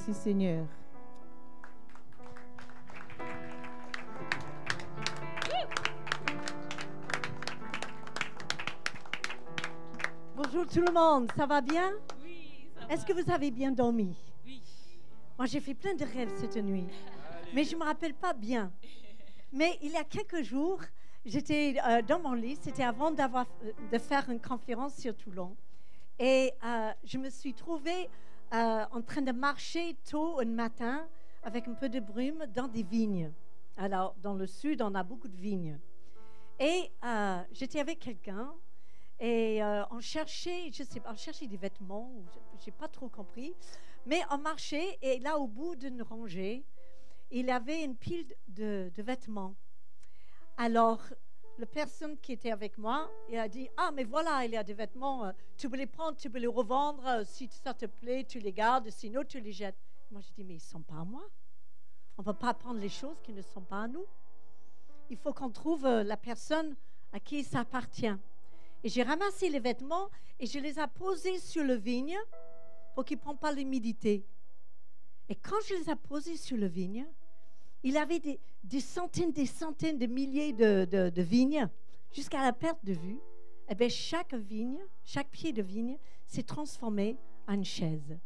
Merci Seigneur. Bonjour tout le monde, ça va bien? Oui, ça va. Est-ce que vous avez bien dormi? Oui. Moi, j'ai fait plein de rêves cette nuit, mais je ne me rappelle pas bien. Mais il y a quelques jours, j'étais dans mon lit, c'était avant de faire une conférence sur Toulon. Et je me suis trouvée en train de marcher tôt un matin avec un peu de brume dans des vignes. Alors, dans le sud, on a beaucoup de vignes. Et j'étais avec quelqu'un et on cherchait, je sais pas, on cherchait des vêtements, je n'ai pas trop compris. Mais on marchait et là, au bout d'une rangée, il y avait une pile de vêtements. Alors, la personne qui était avec moi, il a dit, ah, mais voilà, il y a des vêtements, tu peux les prendre, tu peux les revendre, si ça te plaît, tu les gardes, sinon tu les jettes. Moi, j'ai dit, mais ils ne sont pas à moi. On ne peut pas prendre les choses qui ne sont pas à nous. Il faut qu'on trouve la personne à qui ça appartient. Et j'ai ramassé les vêtements et je les ai posés sur le vigne pour qu'ils ne prennent pas l'humidité. Et quand je les ai posés sur le vigne, il avait des centaines de milliers de vignes jusqu'à la perte de vue. Et bien, chaque vigne, chaque pied de vigne s'est transformé en une chaise.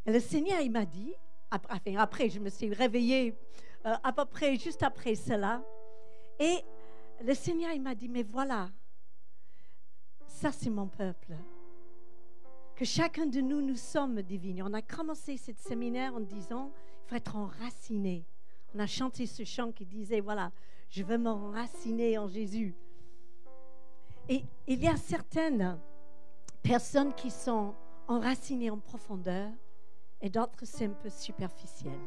Et le Seigneur, il m'a dit, après je me suis réveillée à peu près juste après cela, et le Seigneur, il m'a dit, mais voilà, ça c'est mon peuple. Que chacun de nous, nous sommes des vignes. On a commencé ce séminaire en disant, il faut être enraciné. On a chanté ce chant qui disait, voilà, je veux m'enraciner en Jésus. Et il y a certaines personnes qui sont enracinées en profondeur et d'autres, c'est un peu superficiel.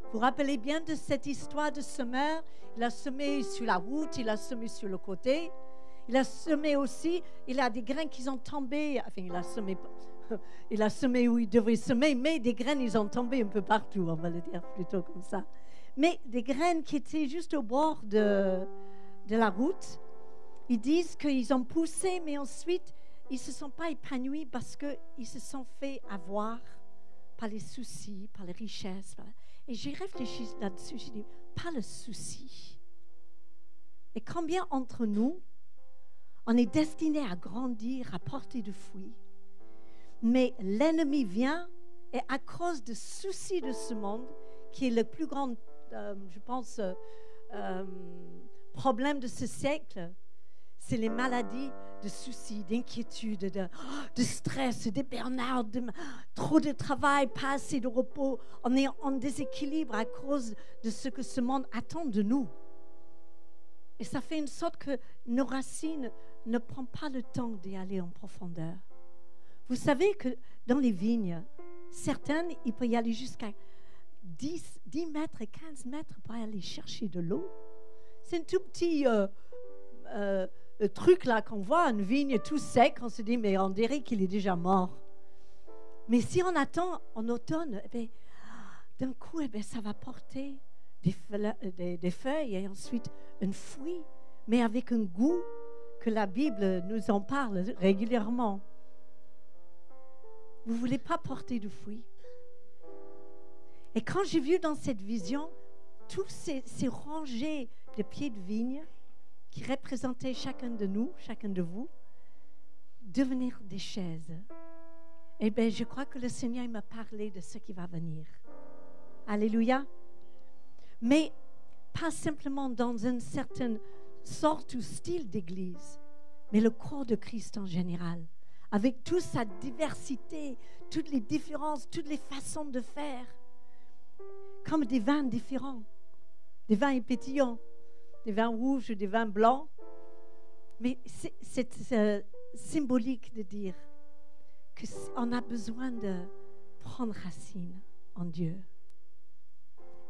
Vous vous rappelez bien de cette histoire de semeur? Il a semé sur la route, il a semé sur le côté. Il a semé aussi, il a des graines qui sont tombées, enfin il a semé où il devait semer, mais des graines, ils ont tombé un peu partout, on va le dire plutôt comme ça. Mais des graines qui étaient juste au bord de la route, ils disent qu'ils ont poussé, mais ensuite, ils ne se sont pas épanouis parce qu'ils se sont fait avoir par les soucis, par les richesses. Et j'ai réfléchi là-dessus, j'ai dit, pas le souci. Et combien entre nous, on est destiné à grandir, à porter du fruit. Mais l'ennemi vient et à cause des soucis de ce monde, qui est le plus grand, je pense, problème de ce siècle, c'est les maladies de soucis, d'inquiétude, de stress, de burn-out, trop de travail, pas assez de repos. On est en déséquilibre à cause de ce que ce monde attend de nous. Et ça fait une sorte que nos racines ne prennent pas le temps d'y aller en profondeur. Vous savez que dans les vignes, certaines, il peut y aller jusqu'à 10 mètres et 15 mètres pour aller chercher de l'eau. C'est un tout petit truc là qu'on voit, une vigne tout sec, on se dit, mais on dirait qu'il est déjà mort. Mais si on attend en automne, eh bien, d'un coup, eh bien, ça va porter des feuilles et ensuite un fruit, mais avec un goût que la Bible nous en parle régulièrement. Vous ne voulez pas porter de fruit. Et quand j'ai vu dans cette vision tous ces rangées de pieds de vigne qui représentaient chacun de nous, chacun de vous, devenir des chaises, eh bien, je crois que le Seigneur m'a parlé de ce qui va venir. Alléluia. Mais pas simplement dans une certaine sorte ou style d'église, mais le corps de Christ en général, avec toute sa diversité, toutes les différences, toutes les façons de faire, comme des vins différents, des vins pétillants, des vins rouges, des vins blancs. Mais c'est symbolique de dire qu'on a besoin de prendre racine en Dieu.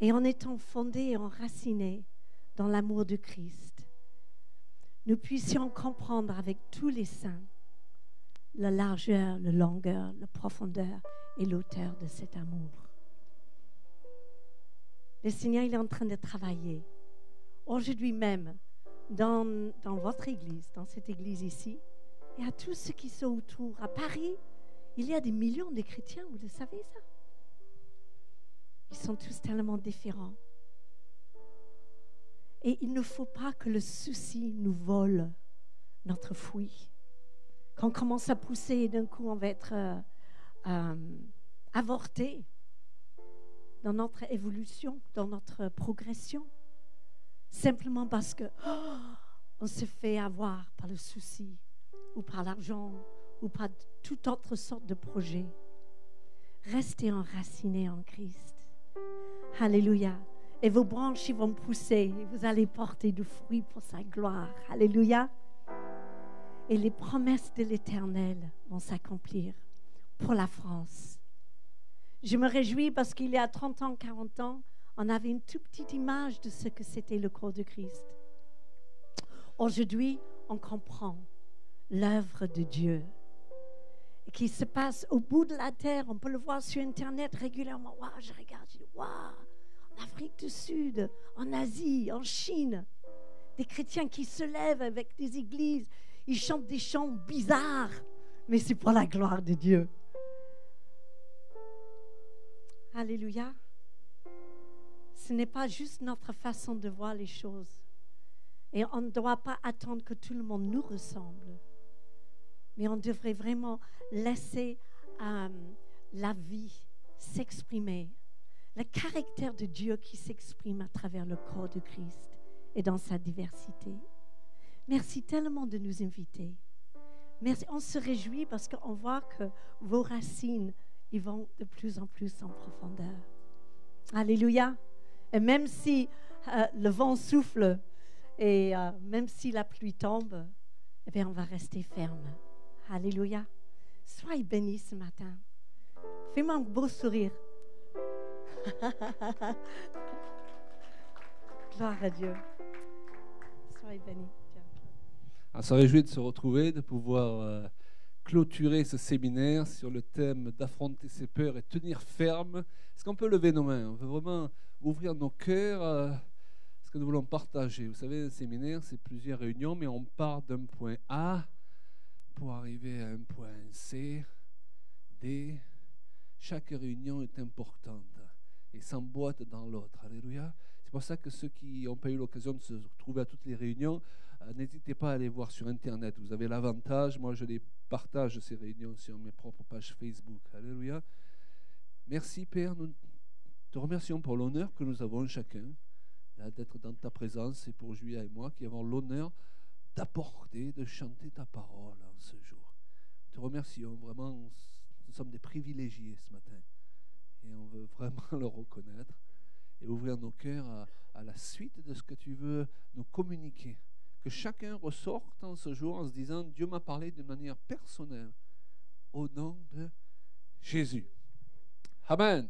Et en étant fondés et enracinés dans l'amour de Christ, nous puissions comprendre avec tous les saints la largeur, la longueur, la profondeur et l'auteur de cet amour. Le Seigneur, il est en train de travailler aujourd'hui même dans votre église, dans cette église ici, et à tous ceux qui sont autour. À Paris, il y a des millions de chrétiens, vous le savez ça? Ils sont tous tellement différents. Et il ne faut pas que le souci nous vole notre fruit. Quand on commence à pousser, d'un coup, on va être avorté dans notre évolution, dans notre progression. Simplement parce que on se fait avoir par le souci ou par l'argent ou par toute autre sorte de projet. Restez enracinés en Christ. Alléluia. Et vos branches vont pousser et vous allez porter du fruit pour sa gloire. Alléluia. Et les promesses de l'Éternel vont s'accomplir pour la France. Je me réjouis parce qu'il y a 30 ans, 40 ans, on avait une toute petite image de ce que c'était le corps de Christ. Aujourd'hui, on comprend l'œuvre de Dieu qui se passe au bout de la terre. On peut le voir sur Internet régulièrement. Waouh, je regarde, je dis waouh, en Afrique du Sud, en Asie, en Chine, des chrétiens qui se lèvent avec des églises, ils chantent des chants bizarres, mais c'est pour la gloire de Dieu. Alléluia. Ce n'est pas juste notre façon de voir les choses. Et on ne doit pas attendre que tout le monde nous ressemble. Mais on devrait vraiment laisser la vie s'exprimer. Le caractère de Dieu qui s'exprime à travers le corps de Christ et dans sa diversité. Merci tellement de nous inviter. Merci. On se réjouit parce qu'on voit que vos racines, ils vont de plus en plus en profondeur. Alléluia. Et même si le vent souffle et même si la pluie tombe, eh bien, on va rester ferme. Alléluia. Soyez bénis ce matin. Fais-moi un beau sourire. Gloire à Dieu. Soyez bénis. On se réjouit de se retrouver, de pouvoir clôturer ce séminaire sur le thème d'affronter ses peurs et tenir ferme. Est-ce qu'on peut lever nos mains? On veut vraiment ouvrir nos cœurs à ce que nous voulons partager. Vous savez, le séminaire, c'est plusieurs réunions, mais on part d'un point A pour arriver à un point C, D. Chaque réunion est importante et s'emboîte dans l'autre. Alléluia. C'est pour ça que ceux qui n'ont pas eu l'occasion de se retrouver à toutes les réunions, n'hésitez pas à aller voir sur Internet. Vous avez l'avantage, moi je les partage ces réunions sur mes propres pages Facebook. Alléluia. Merci Père, nous te remercions pour l'honneur que nous avons chacun là, d'être dans ta présence et pour Julia et moi qui avons l'honneur d'apporter, de chanter ta parole en ce jour. Te remercions, vraiment, nous sommes des privilégiés ce matin et on veut vraiment le reconnaître et ouvrir nos cœurs à la suite de ce que tu veux nous communiquer. Que chacun ressorte en ce jour en se disant Dieu m'a parlé de manière personnelle au nom de Jésus. Amen.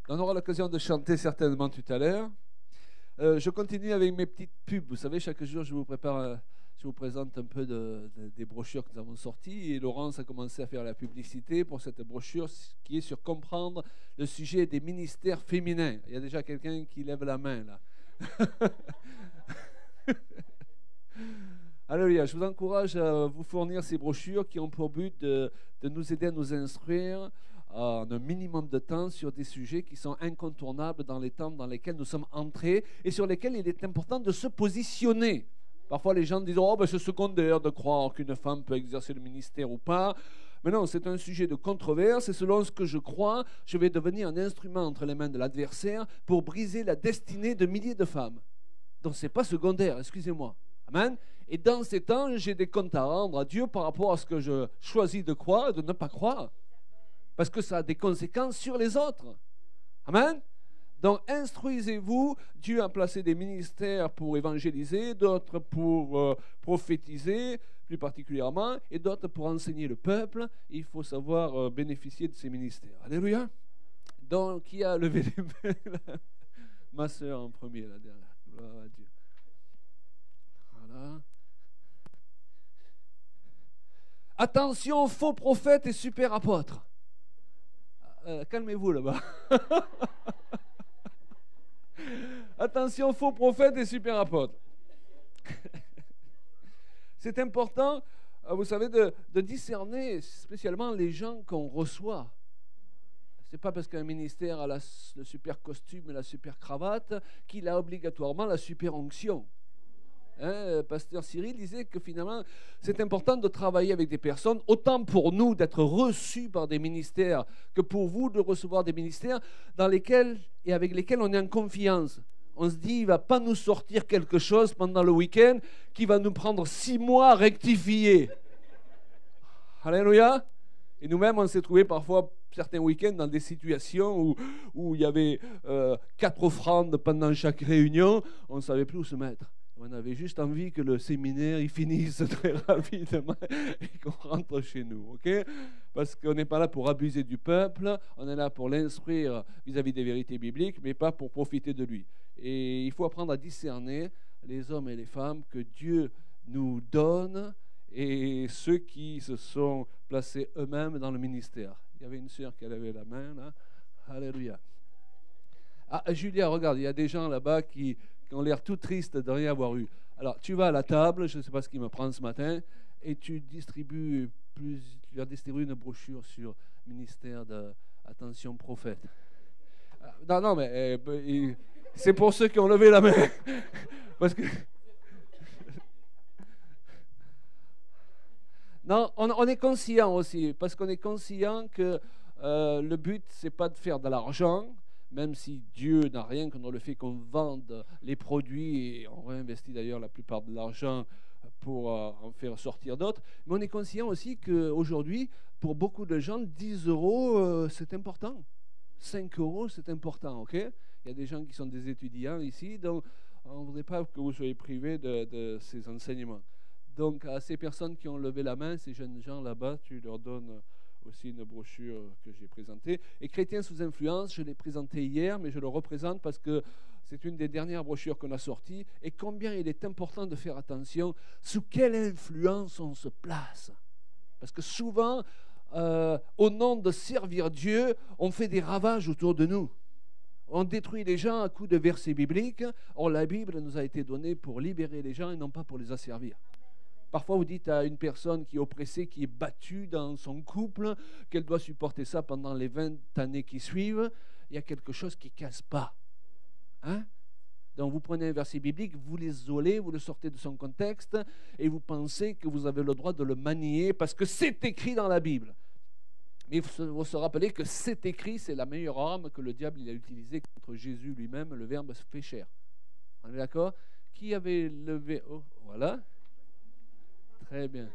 On aura l'occasion de chanter certainement tout à l'heure. Je continue avec mes petites pubs. Vous savez, chaque jour, je vous présente un peu des brochures que nous avons sorties. Et Laurence a commencé à faire la publicité pour cette brochure qui est sur comprendre le sujet des ministères féminins. Il y a déjà quelqu'un qui lève la main là. Alléluia. Je vous encourage à vous fournir ces brochures qui ont pour but de nous aider à nous instruire en un minimum de temps sur des sujets qui sont incontournables dans les temps dans lesquels nous sommes entrés et sur lesquels il est important de se positionner. Parfois les gens disent « Oh, ben c'est secondaire de croire qu'une femme peut exercer le ministère ou pas ». Mais non, c'est un sujet de controverse et selon ce que je crois, je vais devenir un instrument entre les mains de l'adversaire pour briser la destinée de milliers de femmes. Donc ce n'est pas secondaire, excusez-moi. Amen. Et dans ces temps, j'ai des comptes à rendre à Dieu par rapport à ce que je choisis de croire et de ne pas croire. Parce que ça a des conséquences sur les autres. Amen. Donc, instruisez-vous. Dieu a placé des ministères pour évangéliser, d'autres pour prophétiser, plus particulièrement, et d'autres pour enseigner le peuple. Il faut savoir bénéficier de ces ministères. Alléluia. Donc, qui a levé les mains là? Ma soeur en premier, là derrière. Gloire à Dieu. Voilà. Attention, faux prophètes et super apôtres. Calmez-vous là-bas. Attention, faux prophètes et super apôtres. C'est important, vous savez, de discerner spécialement les gens qu'on reçoit. C'est pas parce qu'un ministère a le super costume et la super cravate qu'il a obligatoirement la super onction. Pasteur Cyril disait que finalement, c'est important de travailler avec des personnes, autant pour nous d'être reçus par des ministères que pour vous de recevoir des ministères dans lesquels et avec lesquels on est en confiance. On se dit, il ne va pas nous sortir quelque chose pendant le week-end qui va nous prendre 6 mois à rectifier. Alléluia. Et nous-mêmes, on s'est trouvés parfois certains week-ends dans des situations où il y avait 4 offrandes pendant chaque réunion. On ne savait plus où se mettre. On avait juste envie que le séminaire il finisse très rapidement et qu'on rentre chez nous, ok? Parce qu'on n'est pas là pour abuser du peuple, on est là pour l'instruire vis-à-vis des vérités bibliques, mais pas pour profiter de lui. Et il faut apprendre à discerner les hommes et les femmes que Dieu nous donne et ceux qui se sont placés eux-mêmes dans le ministère. Il y avait une sœur qui avait la main là. Alléluia. Ah, Julia, regarde, il y a des gens là-bas qui ont l'air tout tristes de rien avoir eu. Alors, tu vas à la table, je ne sais pas ce qui me prend ce matin, et tu leur distribues une brochure sur ministère d'attention prophète. Non, mais c'est pour ceux qui ont levé la main. Parce que... Non, on est conscient aussi, parce qu'on est conscient que le but, c'est pas de faire de l'argent, même si Dieu n'a rien contre le fait qu'on vende les produits, et on réinvestit d'ailleurs la plupart de l'argent pour en faire sortir d'autres. Mais on est conscient aussi qu'aujourd'hui, pour beaucoup de gens, 10 €, c'est important. 5 €, c'est important, ok? Il y a des gens qui sont des étudiants ici, donc on ne voudrait pas que vous soyez privés de ces enseignements. Donc, à ces personnes qui ont levé la main, ces jeunes gens là-bas, tu leur donnes aussi une brochure que j'ai présentée. Et Chrétiens sous influence, je l'ai présenté hier, mais je le représente parce que c'est une des dernières brochures qu'on a sorties. Et combien il est important de faire attention sous quelle influence on se place. Parce que souvent, au nom de servir Dieu, on fait des ravages autour de nous. On détruit les gens à coups de versets bibliques. Or, la Bible nous a été donnée pour libérer les gens et non pas pour les asservir. Parfois, vous dites à une personne qui est oppressée, qui est battue dans son couple, qu'elle doit supporter ça pendant les 20 années qui suivent. Il y a quelque chose qui ne casse pas. Hein? Donc, vous prenez un verset biblique, vous l'isolez, vous le sortez de son contexte, et vous pensez que vous avez le droit de le manier parce que c'est écrit dans la Bible. Mais il faut se rappeler que c'est écrit, c'est la meilleure arme que le diable il a utilisée contre Jésus lui-même, le Verbe se fait chair. On est d'accord? Qui avait levé... Oh, voilà. Très bien.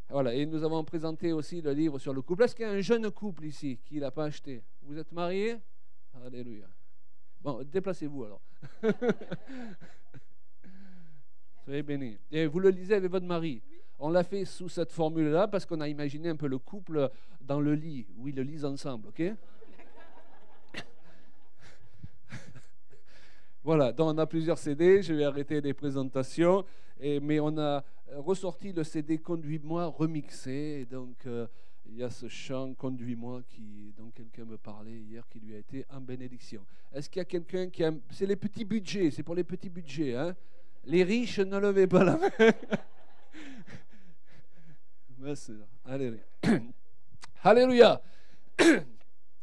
Voilà, et nous avons présenté aussi le livre sur le couple. Est-ce qu'il y a un jeune couple ici qui ne l'a pas acheté? Vous êtes mariés? Alléluia. Bon, déplacez-vous alors. Soyez bénis. Et vous le lisez avec votre mari. On l'a fait sous cette formule-là parce qu'on a imaginé un peu le couple dans le lit, où ils le lisent ensemble, ok? Voilà, donc on a plusieurs CD, je vais arrêter les présentations, mais on a ressorti le CD Conduis-moi remixé, et donc il y a ce chant Conduis-moi dont quelqu'un me parlait hier qui lui a été en bénédiction. Est-ce qu'il y a quelqu'un qui aime? C'est les petits budgets, c'est pour les petits budgets, hein? Les riches, ne levez pas la main. Alléluia. Alléluia.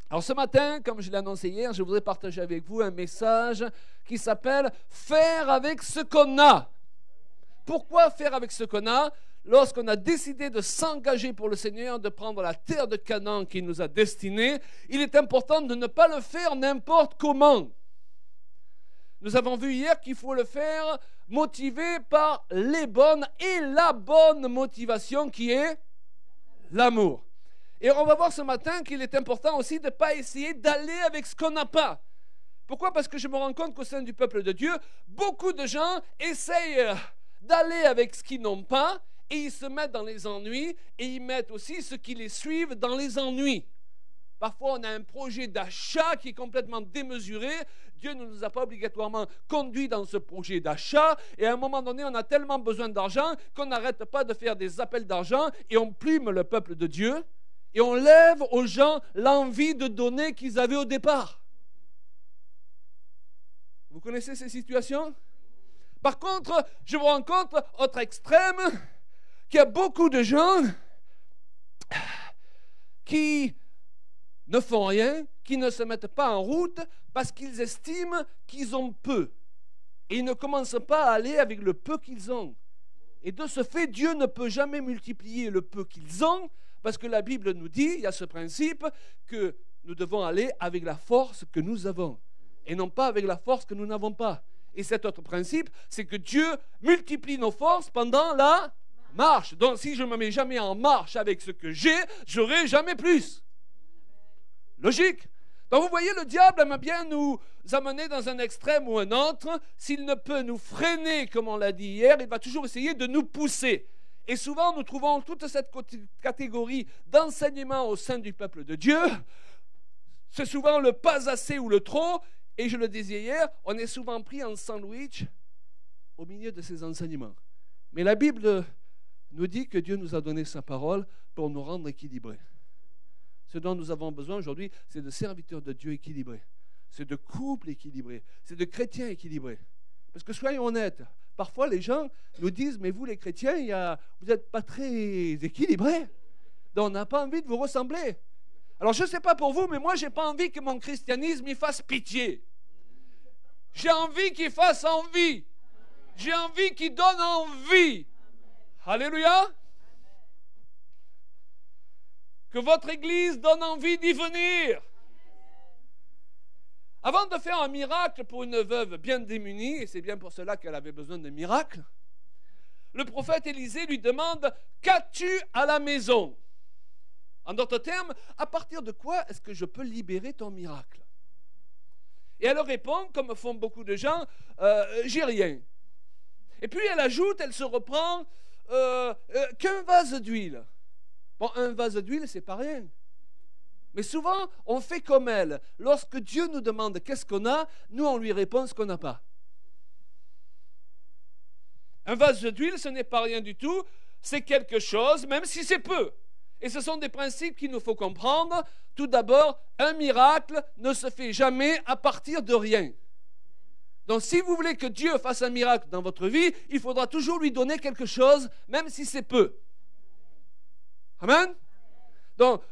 Alors ce matin, comme je l'ai annoncé hier, je voudrais partager avec vous un message qui s'appelle « Faire avec ce qu'on a ». Pourquoi faire avec ce qu'on a? Lorsqu'on a décidé de s'engager pour le Seigneur, de prendre la terre de Canaan qu'il nous a destinée, il est important de ne pas le faire n'importe comment. Nous avons vu hier qu'il faut le faire motivé par les bonnes et la bonne motivation qui est l'amour. Et on va voir ce matin qu'il est important aussi de ne pas essayer d'aller avec ce qu'on n'a pas. Pourquoi? Parce que je me rends compte qu'au sein du peuple de Dieu, beaucoup de gens essayent d'aller avec ce qu'ils n'ont pas et ils se mettent dans les ennuis et ils mettent aussi ceux qui les suivent dans les ennuis. Parfois, on a un projet d'achat qui est complètement démesuré. Dieu ne nous a pas obligatoirement conduits dans ce projet d'achat. Et à un moment donné, on a tellement besoin d'argent qu'on n'arrête pas de faire des appels d'argent et on plume le peuple de Dieu. Et on lève aux gens l'envie de donner qu'ils avaient au départ. Vous connaissez ces situations? Par contre, je me rends compte, autre extrême, qu'il y a beaucoup de gens qui ne font rien, qui ne se mettent pas en route parce qu'ils estiment qu'ils ont peu. Et ils ne commencent pas à aller avec le peu qu'ils ont. Et de ce fait, Dieu ne peut jamais multiplier le peu qu'ils ont, parce que la Bible nous dit, il y a ce principe, que nous devons aller avec la force que nous avons, et non pas avec la force que nous n'avons pas. Et cet autre principe, c'est que Dieu multiplie nos forces pendant la marche. Donc si je ne me mets jamais en marche avec ce que j'ai, j'aurai jamais plus. Logique. Donc vous voyez, le diable aime bien nous amener dans un extrême ou un autre. S'il ne peut nous freiner, comme on l'a dit hier, il va toujours essayer de nous pousser. Et souvent, nous trouvons toute cette catégorie d'enseignement au sein du peuple de Dieu. C'est souvent le pas assez ou le trop. Et je le disais hier, on est souvent pris en sandwich au milieu de ces enseignements. Mais la Bible nous dit que Dieu nous a donné sa parole pour nous rendre équilibrés. Ce dont nous avons besoin aujourd'hui, c'est de serviteurs de Dieu équilibrés. C'est de couples équilibrés. C'est de chrétiens équilibrés. Parce que soyons honnêtes, parfois les gens nous disent, mais vous les chrétiens, vous n'êtes pas très équilibrés. Donc on n'a pas envie de vous ressembler. Alors je ne sais pas pour vous, mais moi je n'ai pas envie que mon christianisme il fasse pitié. J'ai envie qu'il fasse envie. J'ai envie qu'il donne envie. Alléluia. Que votre église donne envie d'y venir. Avant de faire un miracle pour une veuve bien démunie, et c'est bien pour cela qu'elle avait besoin de miracle, le prophète Élisée lui demande, qu'as-tu à la maison? En d'autres termes, à partir de quoi est-ce que je peux libérer ton miracle? Et elle répond, comme font beaucoup de gens, j'ai rien. Et puis elle ajoute, elle se reprend, qu'un vase d'huile. Bon, un vase d'huile, c'est pas rien. Mais souvent, on fait comme elle. Lorsque Dieu nous demande qu'est-ce qu'on a, nous, on lui répond ce qu'on n'a pas. Un vase d'huile, ce n'est pas rien du tout. C'est quelque chose, même si c'est peu. Et ce sont des principes qu'il nous faut comprendre. Tout d'abord, un miracle ne se fait jamais à partir de rien. Donc, si vous voulez que Dieu fasse un miracle dans votre vie, il faudra toujours lui donner quelque chose, même si c'est peu. Amen? Donc,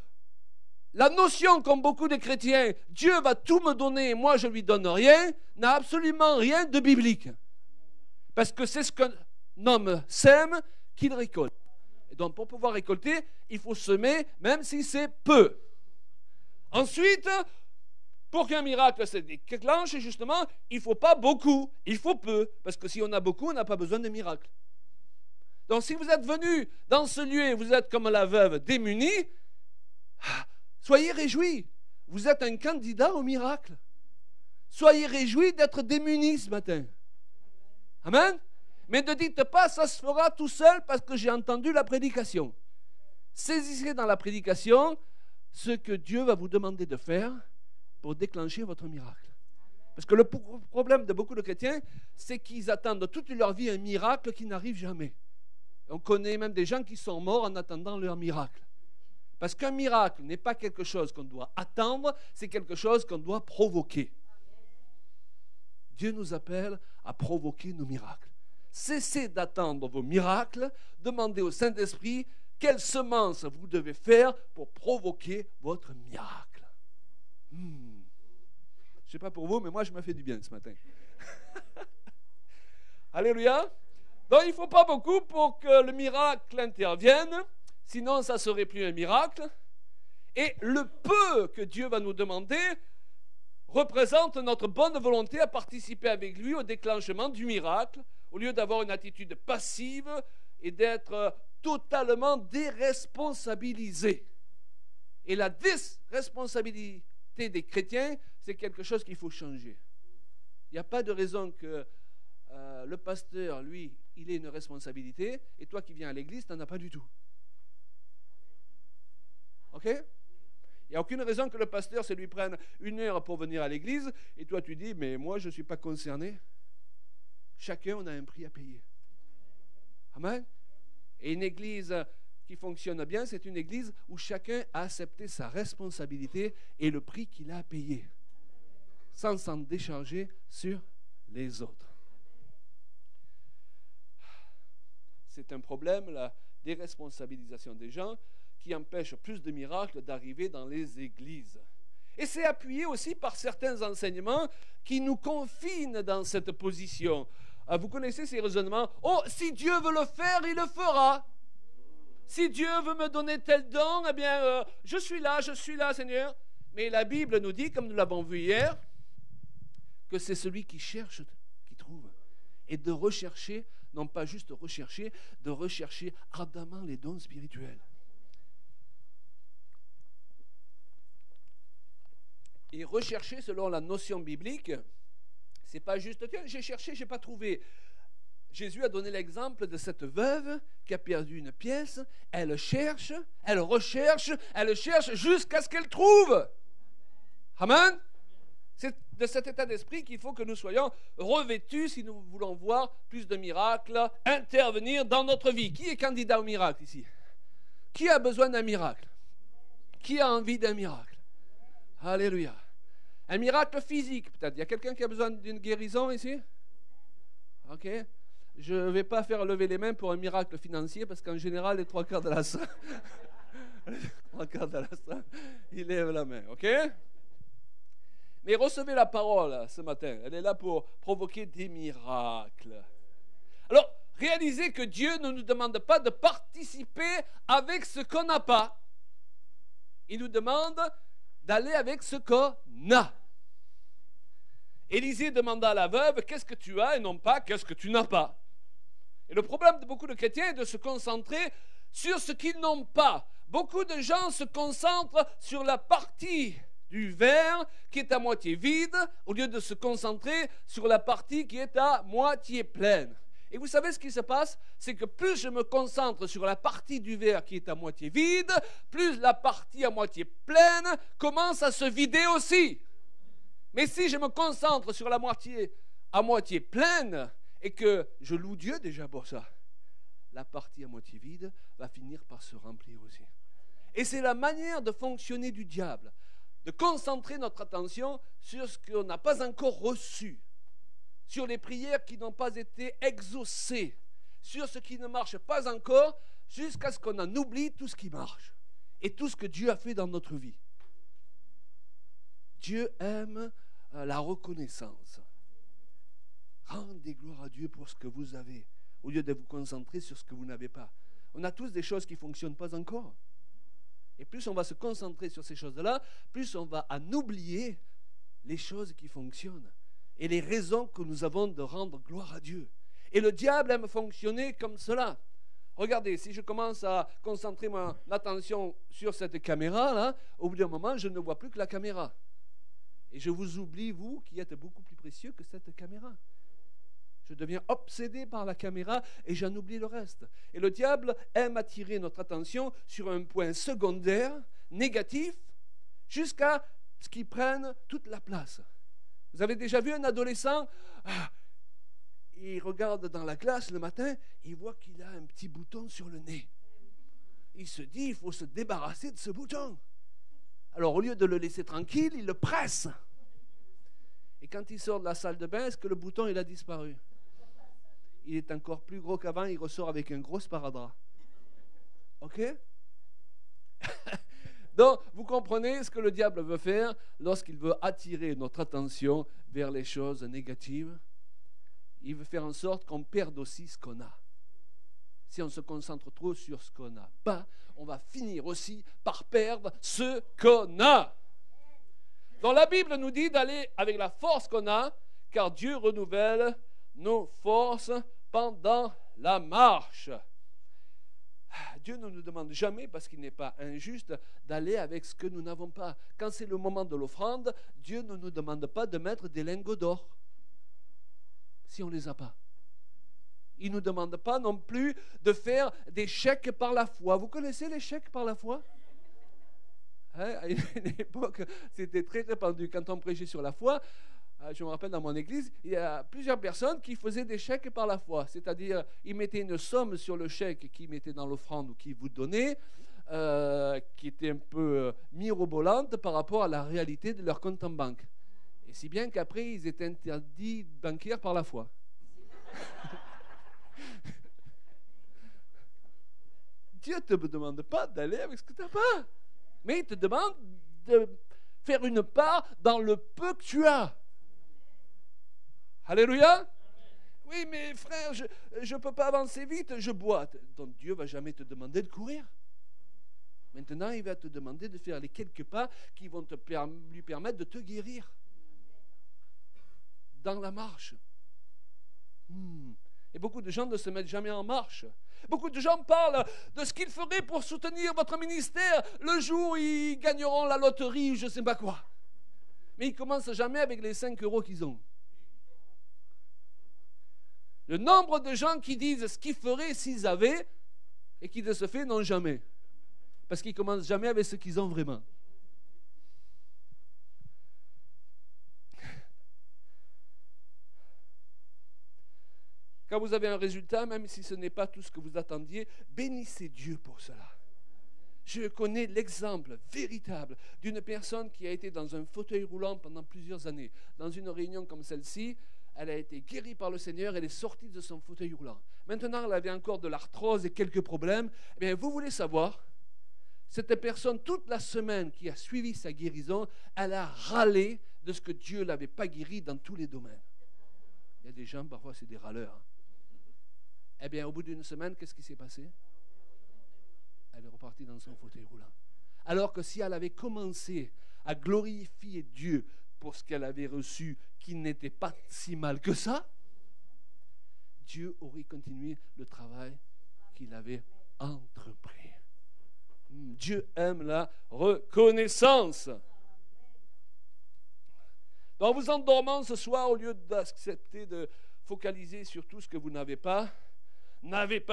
la notion, comme beaucoup de chrétiens, Dieu va tout me donner et moi je ne lui donne rien, n'a absolument rien de biblique. Parce que c'est ce qu'un homme sème qu'il récolte. Et donc, pour pouvoir récolter, il faut semer, même si c'est peu. Ensuite, pour qu'un miracle se déclenche, justement, il ne faut pas beaucoup, il faut peu. Parce que si on a beaucoup, on n'a pas besoin de miracle. Donc, si vous êtes venu dans ce lieu et vous êtes comme la veuve démunie, soyez réjouis. Vous êtes un candidat au miracle. Soyez réjouis d'être démunis ce matin. Amen. Mais ne dites pas, ça se fera tout seul parce que j'ai entendu la prédication. Saisissez dans la prédication ce que Dieu va vous demander de faire pour déclencher votre miracle. Parce que le problème de beaucoup de chrétiens, c'est qu'ils attendent toute leur vie un miracle qui n'arrive jamais. On connaît même des gens qui sont morts en attendant leur miracle. Parce qu'un miracle n'est pas quelque chose qu'on doit attendre, c'est quelque chose qu'on doit provoquer. Dieu nous appelle à provoquer nos miracles. Cessez d'attendre vos miracles, demandez au Saint-Esprit quelle semence vous devez faire pour provoquer votre miracle. Je ne sais pas pour vous, mais moi je me fais du bien ce matin. Alléluia. Donc il ne faut pas beaucoup pour que le miracle intervienne, sinon ça ne serait plus un miracle. Et le peu que Dieu va nous demander représente notre bonne volonté à participer avec lui au déclenchement du miracle, au lieu d'avoir une attitude passive et d'être totalement déresponsabilisé. Et la déresponsabilité des chrétiens, c'est quelque chose qu'il faut changer. Il n'y a pas de raison que le pasteur, lui, il ait une responsabilité, et toi qui viens à l'église, tu n'en as pas du tout. OK? Il n'y a aucune raison que le pasteur, ça lui prenne 1 heure pour venir à l'église, et toi tu dis, mais moi je ne suis pas concerné. Chacun, on a un prix à payer. Amen? Et une église qui fonctionne bien, c'est une église où chacun a accepté sa responsabilité et le prix qu'il a à payer, sans s'en décharger sur les autres. C'est un problème, la déresponsabilisation des gens, qui empêche plus de miracles d'arriver dans les églises. Et c'est appuyé aussi par certains enseignements qui nous confinent dans cette position. Vous connaissez ces raisonnements? Oh, si Dieu veut le faire, il le fera. Si Dieu veut me donner tel don, eh bien, je suis là, Seigneur. Mais la Bible nous dit, comme nous l'avons vu hier, que c'est celui qui cherche qui trouve. Et de rechercher, non pas juste rechercher, de rechercher ardemment les dons spirituels. Et rechercher selon la notion biblique, c'est pas juste que j'ai cherché, j'ai pas trouvé. Jésus a donné l'exemple de cette veuve qui a perdu une pièce. Elle cherche, elle recherche, elle cherche jusqu'à ce qu'elle trouve. Amen. C'est de cet état d'esprit qu'il faut que nous soyons revêtus si nous voulons voir plus de miracles intervenir dans notre vie. Qui est candidat au miracle ici? Qui a besoin d'un miracle? Qui a envie d'un miracle? Alléluia. Un miracle physique, peut-être. Il y a quelqu'un qui a besoin d'une guérison ici? Ok. Je ne vais pas faire lever les mains pour un miracle financier parce qu'en général, les trois quarts de la salle, ils lèvent la main. Ok? Mais recevez la parole ce matin. Elle est là pour provoquer des miracles. Alors, réalisez que Dieu ne nous demande pas de participer avec ce qu'on n'a pas. Il nous demande d'aller avec ce qu'on a. Élisée demanda à la veuve, qu'est-ce que tu as et non pas qu'est-ce que tu n'as pas. Et le problème de beaucoup de chrétiens est de se concentrer sur ce qu'ils n'ont pas. Beaucoup de gens se concentrent sur la partie du verre qui est à moitié vide au lieu de se concentrer sur la partie qui est à moitié pleine. Et vous savez ce qui se passe? C'est que plus je me concentre sur la partie du verre qui est à moitié vide, plus la partie à moitié pleine commence à se vider aussi. Mais si je me concentre sur la moitié à moitié pleine et que je loue Dieu déjà pour ça, la partie à moitié vide va finir par se remplir aussi. Et c'est la manière de fonctionner du diable, de concentrer notre attention sur ce qu'on n'a pas encore reçu, sur les prières qui n'ont pas été exaucées, sur ce qui ne marche pas encore, jusqu'à ce qu'on en oublie tout ce qui marche et tout ce que Dieu a fait dans notre vie. Dieu aime la reconnaissance. Rendez gloire à Dieu pour ce que vous avez, au lieu de vous concentrer sur ce que vous n'avez pas. On a tous des choses qui ne fonctionnent pas encore. Et plus on va se concentrer sur ces choses-là, plus on va en oublier les choses qui fonctionnent et les raisons que nous avons de rendre gloire à Dieu. Et le diable aime fonctionner comme cela. Regardez, si je commence à concentrer mon attention sur cette caméra-là, au bout d'un moment, je ne vois plus que la caméra. Et je vous oublie, vous, qui êtes beaucoup plus précieux que cette caméra. Je deviens obsédé par la caméra et j'en oublie le reste. Et le diable aime attirer notre attention sur un point secondaire, négatif, jusqu'à ce qu'il prenne toute la place. Vous avez déjà vu un adolescent, il regarde dans la glace le matin, il voit qu'il a un petit bouton sur le nez. Il se dit, il faut se débarrasser de ce bouton. Alors, au lieu de le laisser tranquille, il le presse. Et quand il sort de la salle de bain, est-ce que le bouton, il a disparu? Il est encore plus gros qu'avant, il ressort avec un gros sparadrap. OK? Donc, vous comprenez ce que le diable veut faire lorsqu'il veut attirer notre attention vers les choses négatives? Il veut faire en sorte qu'on perde aussi ce qu'on a. Si on se concentre trop sur ce qu'on n'a pas, on va finir aussi par perdre ce qu'on a. Donc la Bible nous dit d'aller avec la force qu'on a, car Dieu renouvelle nos forces pendant la marche. Dieu ne nous demande jamais, parce qu'il n'est pas injuste, d'aller avec ce que nous n'avons pas. Quand c'est le moment de l'offrande, Dieu ne nous demande pas de mettre des lingots d'or, si on ne les a pas. Il ne nous demande pas non plus de faire des chèques par la foi. Vous connaissez les chèques par la foi? À une époque, c'était très répandu. Quand on prêchait sur la foi, je me rappelle dans mon église, il y a plusieurs personnes qui faisaient des chèques par la foi. C'est-à-dire, ils mettaient une somme sur le chèque qu'ils mettaient dans l'offrande ou qu'ils vous donnaient, qui était un peu mirobolante par rapport à la réalité de leur compte en banque. Et si bien qu'après, ils étaient interdits bancaires par la foi. Dieu ne te demande pas d'aller avec ce que tu n'as pas. Mais il te demande de faire une part dans le peu que tu as. Alléluia. Oui, mais frère, je ne peux pas avancer vite, je bois. Donc Dieu ne va jamais te demander de courir. Maintenant, il va te demander de faire les quelques pas qui vont lui permettre de te guérir. Dans la marche. Et beaucoup de gens ne se mettent jamais en marche. Beaucoup de gens parlent de ce qu'ils feraient pour soutenir votre ministère le jour où ils gagneront la loterie ou je ne sais pas quoi. Mais ils ne commencent jamais avec les 5 € qu'ils ont. Le nombre de gens qui disent ce qu'ils feraient s'ils avaient et qui de ce fait n'ont jamais. Parce qu'ils ne commencent jamais avec ce qu'ils ont vraiment. Quand vous avez un résultat, même si ce n'est pas tout ce que vous attendiez, bénissez Dieu pour cela. Je connais l'exemple véritable d'une personne qui a été dans un fauteuil roulant pendant plusieurs années. Dans une réunion comme celle-ci, elle a été guérie par le Seigneur, elle est sortie de son fauteuil roulant. Maintenant, elle avait encore de l'arthrose et quelques problèmes. Eh bien, vous voulez savoir, cette personne, toute la semaine qui a suivi sa guérison, elle a râlé de ce que Dieu ne l'avait pas guérie dans tous les domaines. Il y a des gens, parfois, c'est des râleurs. Eh bien, au bout d'une semaine, qu'est-ce qui s'est passé? Elle est repartie dans son fauteuil roulant. Alors que si elle avait commencé à glorifier Dieu pour ce qu'elle avait reçu, qui n'était pas si mal que ça, Dieu aurait continué le travail qu'il avait entrepris. Dieu aime la reconnaissance. Donc, vous endormant ce soir, au lieu d'accepter de focaliser sur tout ce que vous n'avez pas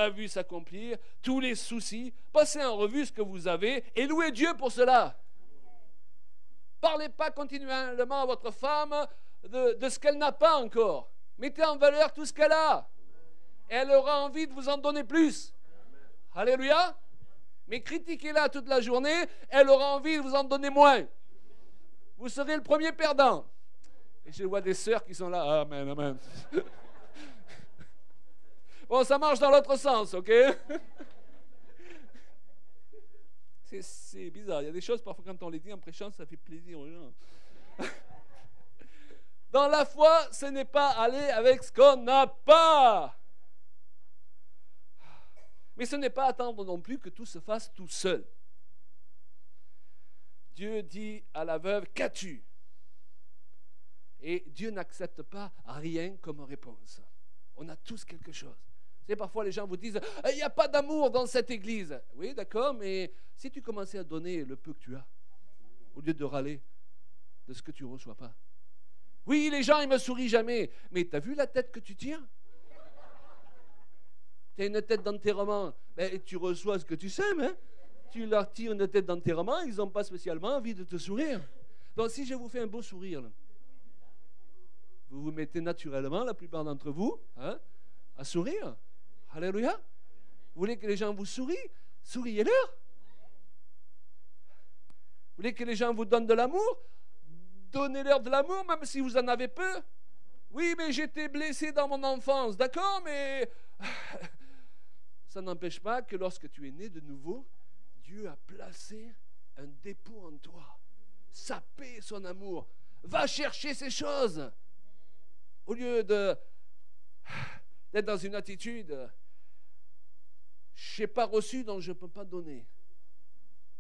vu s'accomplir, tous les soucis, passez en revue ce que vous avez et louez Dieu pour cela. Parlez pas continuellement à votre femme de ce qu'elle n'a pas encore. Mettez en valeur tout ce qu'elle a. Et elle aura envie de vous en donner plus. Alléluia. Mais critiquez-la toute la journée, elle aura envie de vous en donner moins. Vous serez le premier perdant. Et je vois des sœurs qui sont là. Amen, amen. Bon, ça marche dans l'autre sens, ok? C'est bizarre. Il y a des choses, parfois, quand on les dit en prêchant, ça fait plaisir aux gens. Dans la foi, ce n'est pas aller avec ce qu'on n'a pas. Mais ce n'est pas attendre non plus que tout se fasse tout seul. Dieu dit à la veuve, qu'as-tu? Et Dieu n'accepte pas rien comme réponse. On a tous quelque chose. Vous savez, parfois les gens vous disent, il n'y a pas d'amour dans cette église. Oui, d'accord, mais si tu commençais à donner le peu que tu as, au lieu de râler de ce que tu ne reçois pas. Oui, les gens, ils ne me sourient jamais. Mais tu as vu la tête que tu tiens? Tu as une tête d'enterrement. Ben, tu reçois ce que tu sèmes. Hein? Tu leur tires une tête d'enterrement, ils n'ont pas spécialement envie de te sourire. Donc si je vous fais un beau sourire, là, vous vous mettez naturellement, la plupart d'entre vous, hein, à sourire. Alléluia. Vous voulez que les gens vous sourient? Souriez-leur. Vous voulez que les gens vous donnent de l'amour? Donnez-leur de l'amour, même si vous en avez peu. Oui, mais j'étais blessé dans mon enfance. D'accord, mais ça n'empêche pas que lorsque tu es né de nouveau, Dieu a placé un dépôt en toi. Sa paix, son amour. Va chercher ces choses. Au lieu d'être dans une attitude, je n'ai pas reçu, donc je ne peux pas donner.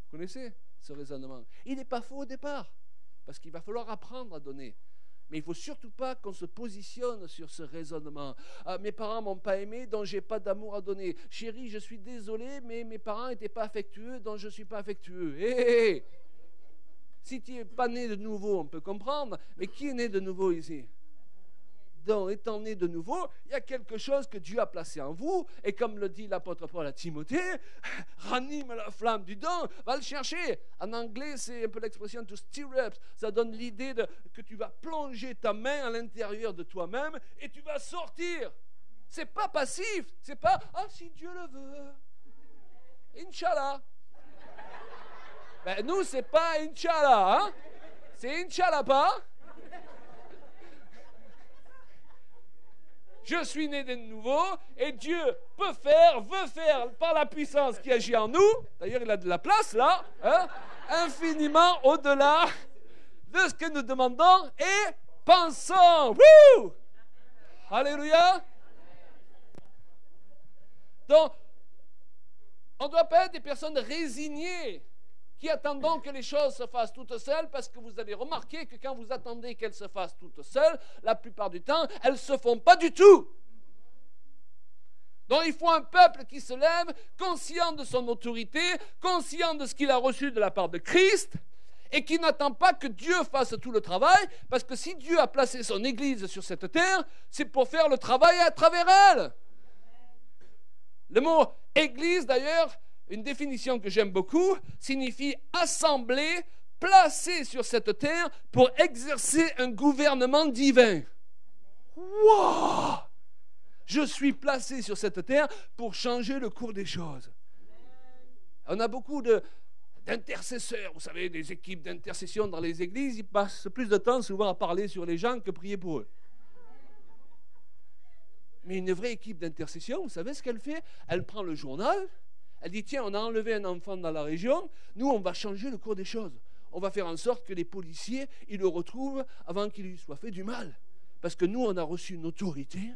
Vous connaissez ce raisonnement? Il n'est pas faux au départ, parce qu'il va falloir apprendre à donner. Mais il ne faut surtout pas qu'on se positionne sur ce raisonnement. Mes parents ne m'ont pas aimé, donc je n'ai pas d'amour à donner. Chérie, je suis désolé, mais mes parents n'étaient pas affectueux, donc je ne suis pas affectueux. Hey. Si tu n'es pas né de nouveau, on peut comprendre, mais qui est né de nouveau ici? Donc, étant né de nouveau, il y a quelque chose que Dieu a placé en vous, et comme le dit l'apôtre Paul à Timothée, ranime la flamme du don, va le chercher. En anglais, c'est un peu l'expression to stir up. Ça donne l'idée que tu vas plonger ta main à l'intérieur de toi-même et tu vas sortir. C'est pas passif, c'est pas si Dieu le veut. Inch'Allah. Ben, nous, c'est pas Inch'Allah, hein? C'est Inch'Allah pas. Je suis né de nouveau et Dieu peut faire, veut faire par la puissance qui agit en nous. D'ailleurs, il a de la place là, hein, infiniment au-delà de ce que nous demandons et pensons. Wouh! Alléluia! Donc, on ne doit pas être des personnes résignées qui attendons que les choses se fassent toutes seules, parce que vous avez remarqué que quand vous attendez qu'elles se fassent toutes seules, la plupart du temps, elles ne se font pas du tout. Donc il faut un peuple qui se lève, conscient de son autorité, conscient de ce qu'il a reçu de la part de Christ, et qui n'attend pas que Dieu fasse tout le travail, parce que si Dieu a placé son Église sur cette terre, c'est pour faire le travail à travers elle. Le mot « Église », d'ailleurs, une définition que j'aime beaucoup, signifie assembler, placé sur cette terre pour exercer un gouvernement divin. Wow! Je suis placé sur cette terre pour changer le cours des choses. On a beaucoup d'intercesseurs, vous savez, des équipes d'intercession dans les églises, ils passent plus de temps souvent à parler sur les gens que prier pour eux. Mais une vraie équipe d'intercession, vous savez ce qu'elle fait? Elle prend le journal, elle dit, tiens, on a enlevé un enfant dans la région, nous, on va changer le cours des choses. On va faire en sorte que les policiers, ils le retrouvent avant qu'il lui soit fait du mal. Parce que nous, on a reçu une autorité.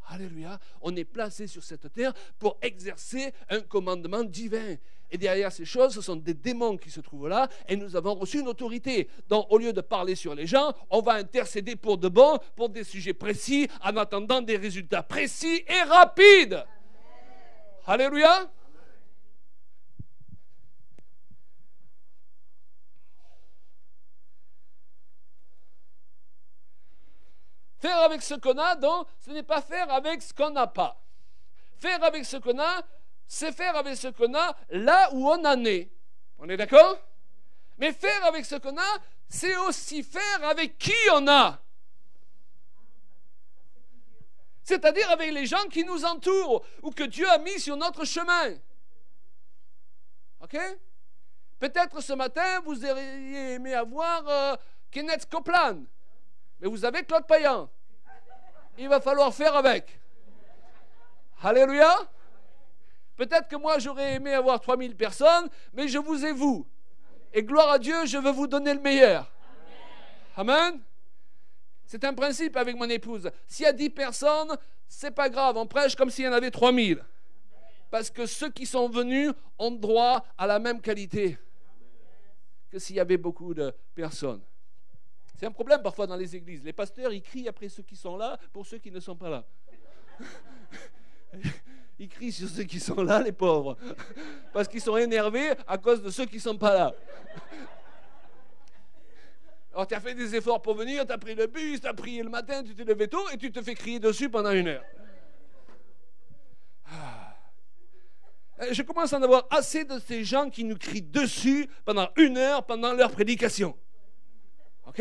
Alléluia. On est placé sur cette terre pour exercer un commandement divin. Et derrière ces choses, ce sont des démons qui se trouvent là, et nous avons reçu une autorité. Donc, au lieu de parler sur les gens, on va intercéder pour de bon, pour des sujets précis, en attendant des résultats précis et rapides. Alléluia. Faire avec ce qu'on a, donc, ce n'est pas faire avec ce qu'on n'a pas. Faire avec ce qu'on a, c'est faire avec ce qu'on a là où on en est. On est d'accord? Mais faire avec ce qu'on a, c'est aussi faire avec qui on a. C'est-à-dire avec les gens qui nous entourent ou que Dieu a mis sur notre chemin. OK? Peut-être ce matin, vous auriez aimé avoir Kenneth Copeland. Mais vous avez Claude Payan. Il va falloir faire avec. Alléluia. Peut-être que moi, j'aurais aimé avoir 3000 personnes, mais je vous ai vous. Et gloire à Dieu, je veux vous donner le meilleur. Amen. C'est un principe avec mon épouse. S'il y a 10 personnes, c'est pas grave. On prêche comme s'il y en avait 3000. Parce que ceux qui sont venus ont droit à la même qualité que s'il y avait beaucoup de personnes. C'est un problème parfois dans les églises. Les pasteurs, ils crient après ceux qui sont là pour ceux qui ne sont pas là. Ils crient sur ceux qui sont là, les pauvres. Parce qu'ils sont énervés à cause de ceux qui ne sont pas là. Alors, tu as fait des efforts pour venir, tu as pris le bus, tu as prié le matin, tu t'es levé tôt et tu te fais crier dessus pendant 1 heure. Je commence à en avoir assez de ces gens qui nous crient dessus pendant 1 heure pendant leur prédication. OK?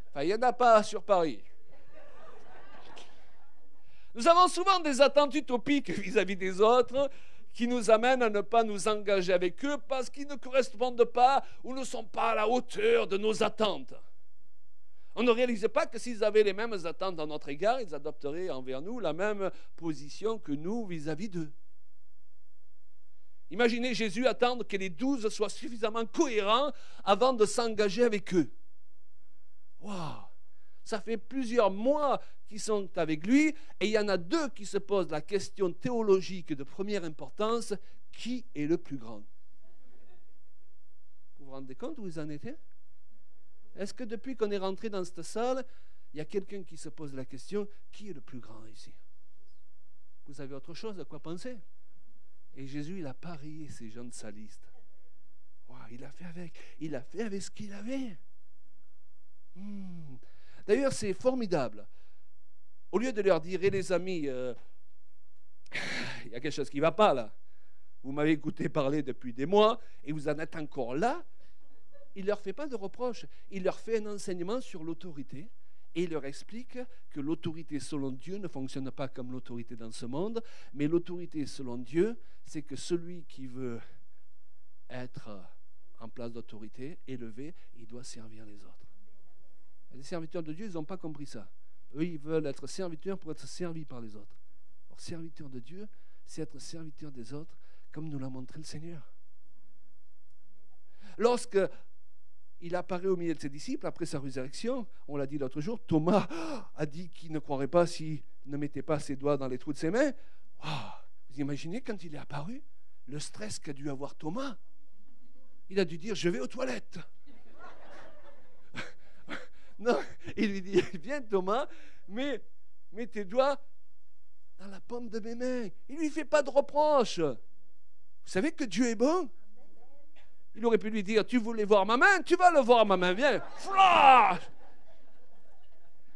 Enfin, il n'y en a pas sur Paris. Nous avons souvent des attentes utopiques vis-à-vis des autres qui nous amènent à ne pas nous engager avec eux parce qu'ils ne correspondent pas ou ne sont pas à la hauteur de nos attentes. On ne réalise pas que s'ils avaient les mêmes attentes à notre égard, ils adopteraient envers nous la même position que nous vis-à-vis d'eux. Imaginez Jésus attendre que les 12 soient suffisamment cohérents avant de s'engager avec eux. Waouh! Ça fait plusieurs mois qu'ils sont avec lui et il y en a 2 qui se posent la question théologique de première importance. Qui est le plus grand? Vous vous rendez compte où ils en étaient? Est-ce que depuis qu'on est rentré dans cette salle, il y a quelqu'un qui se pose la question, qui est le plus grand ici? Vous avez autre chose à quoi penser? Et Jésus, il a parié ces gens de sa liste. Wow, il a fait avec ce qu'il avait. D'ailleurs, c'est formidable. Au lieu de leur dire, les amis, il y a quelque chose qui ne va pas là. Vous m'avez écouté parler depuis des mois et vous en êtes encore là. Il ne leur fait pas de reproche. Il leur fait un enseignement sur l'autorité et il leur explique que l'autorité selon Dieu ne fonctionne pas comme l'autorité dans ce monde, mais l'autorité selon Dieu, c'est que celui qui veut être en place d'autorité, élevé, il doit servir les autres. Les serviteurs de Dieu, ils n'ont pas compris ça. Eux, ils veulent être serviteurs pour être servis par les autres. Alors, serviteur de Dieu, c'est être serviteur des autres, comme nous l'a montré le Seigneur. Lorsque il apparaît au milieu de ses disciples, après sa résurrection, on l'a dit l'autre jour, Thomas a dit qu'il ne croirait pas s'il ne mettait pas ses doigts dans les trous de ses mains. Wow. Vous imaginez quand il est apparu, le stress qu'a dû avoir Thomas. Il a dû dire, je vais aux toilettes. Non, il lui dit, viens Thomas, mets tes doigts dans la paume de mes mains. Il ne lui fait pas de reproches. Vous savez que Dieu est bon? Il aurait pu lui dire, tu voulais voir ma main, tu vas le voir ma main, viens. Flash!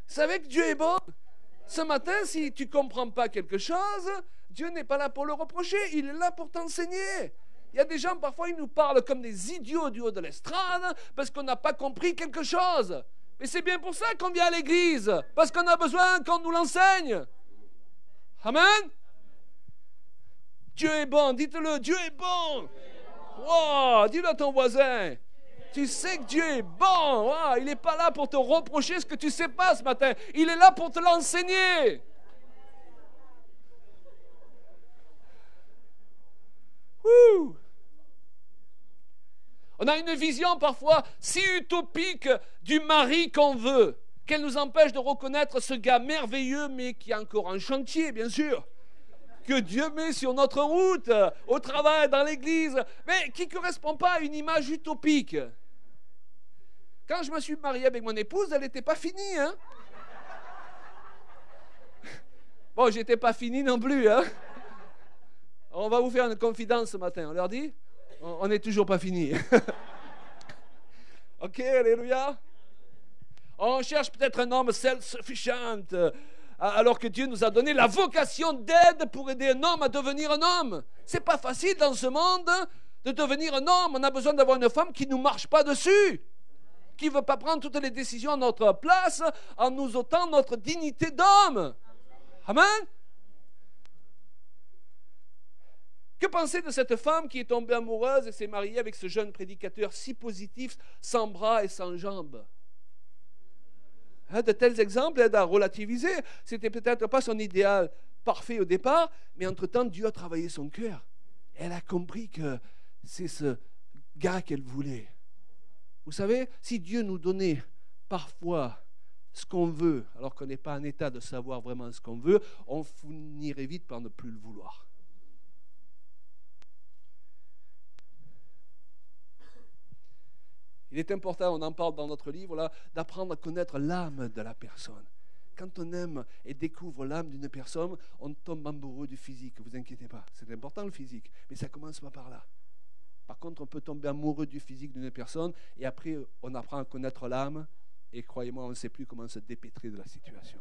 Vous savez que Dieu est bon? Ce matin, si tu ne comprends pas quelque chose, Dieu n'est pas là pour le reprocher, il est là pour t'enseigner. Il y a des gens, parfois, ils nous parlent comme des idiots du haut de l'estrade parce qu'on n'a pas compris quelque chose. Mais c'est bien pour ça qu'on vient à l'église, parce qu'on a besoin qu'on nous l'enseigne. Amen. Dieu est bon, dites-le, Dieu est bon. Wow, dis-le à ton voisin. Tu sais que Dieu est bon. Wow, il n'est pas là pour te reprocher ce que tu ne sais pas ce matin. Il est là pour te l'enseigner. Wouh. On a une vision parfois si utopique du mari qu'on veut, qu'elle nous empêche de reconnaître ce gars merveilleux, mais qui est encore en chantier, bien sûr, que Dieu met sur notre route, au travail, dans l'église, mais qui ne correspond pas à une image utopique. Quand je me suis marié avec mon épouse, elle n'était pas finie. Hein? Bon, je n'étais pas fini non plus. Hein? On va vous faire une confidence ce matin, on leur dit? On n'est toujours pas fini. Ok, alléluia. On cherche peut-être un homme self-sufficient, alors que Dieu nous a donné la vocation d'aide pour aider un homme à devenir un homme. C'est pas facile dans ce monde de devenir un homme. On a besoin d'avoir une femme qui ne nous marche pas dessus, qui ne veut pas prendre toutes les décisions à notre place en nous ôtant notre dignité d'homme. Amen. Que penser de cette femme qui est tombée amoureuse et s'est mariée avec ce jeune prédicateur si positif, sans bras et sans jambes? De tels exemples aident à relativiser. C'était peut-être pas son idéal parfait au départ, mais entre-temps, Dieu a travaillé son cœur. Elle a compris que c'est ce gars qu'elle voulait. Vous savez, si Dieu nous donnait parfois ce qu'on veut, alors qu'on n'est pas en état de savoir vraiment ce qu'on veut, on finirait vite par ne plus le vouloir. Il est important, on en parle dans notre livre, là, d'apprendre à connaître l'âme de la personne. Quand on aime et découvre l'âme d'une personne, on tombe amoureux du physique. Ne vous inquiétez pas, c'est important le physique, mais ça ne commence pas par là. Par contre, on peut tomber amoureux du physique d'une personne et après, on apprend à connaître l'âme et croyez-moi, on ne sait plus comment se dépêtrer de la situation.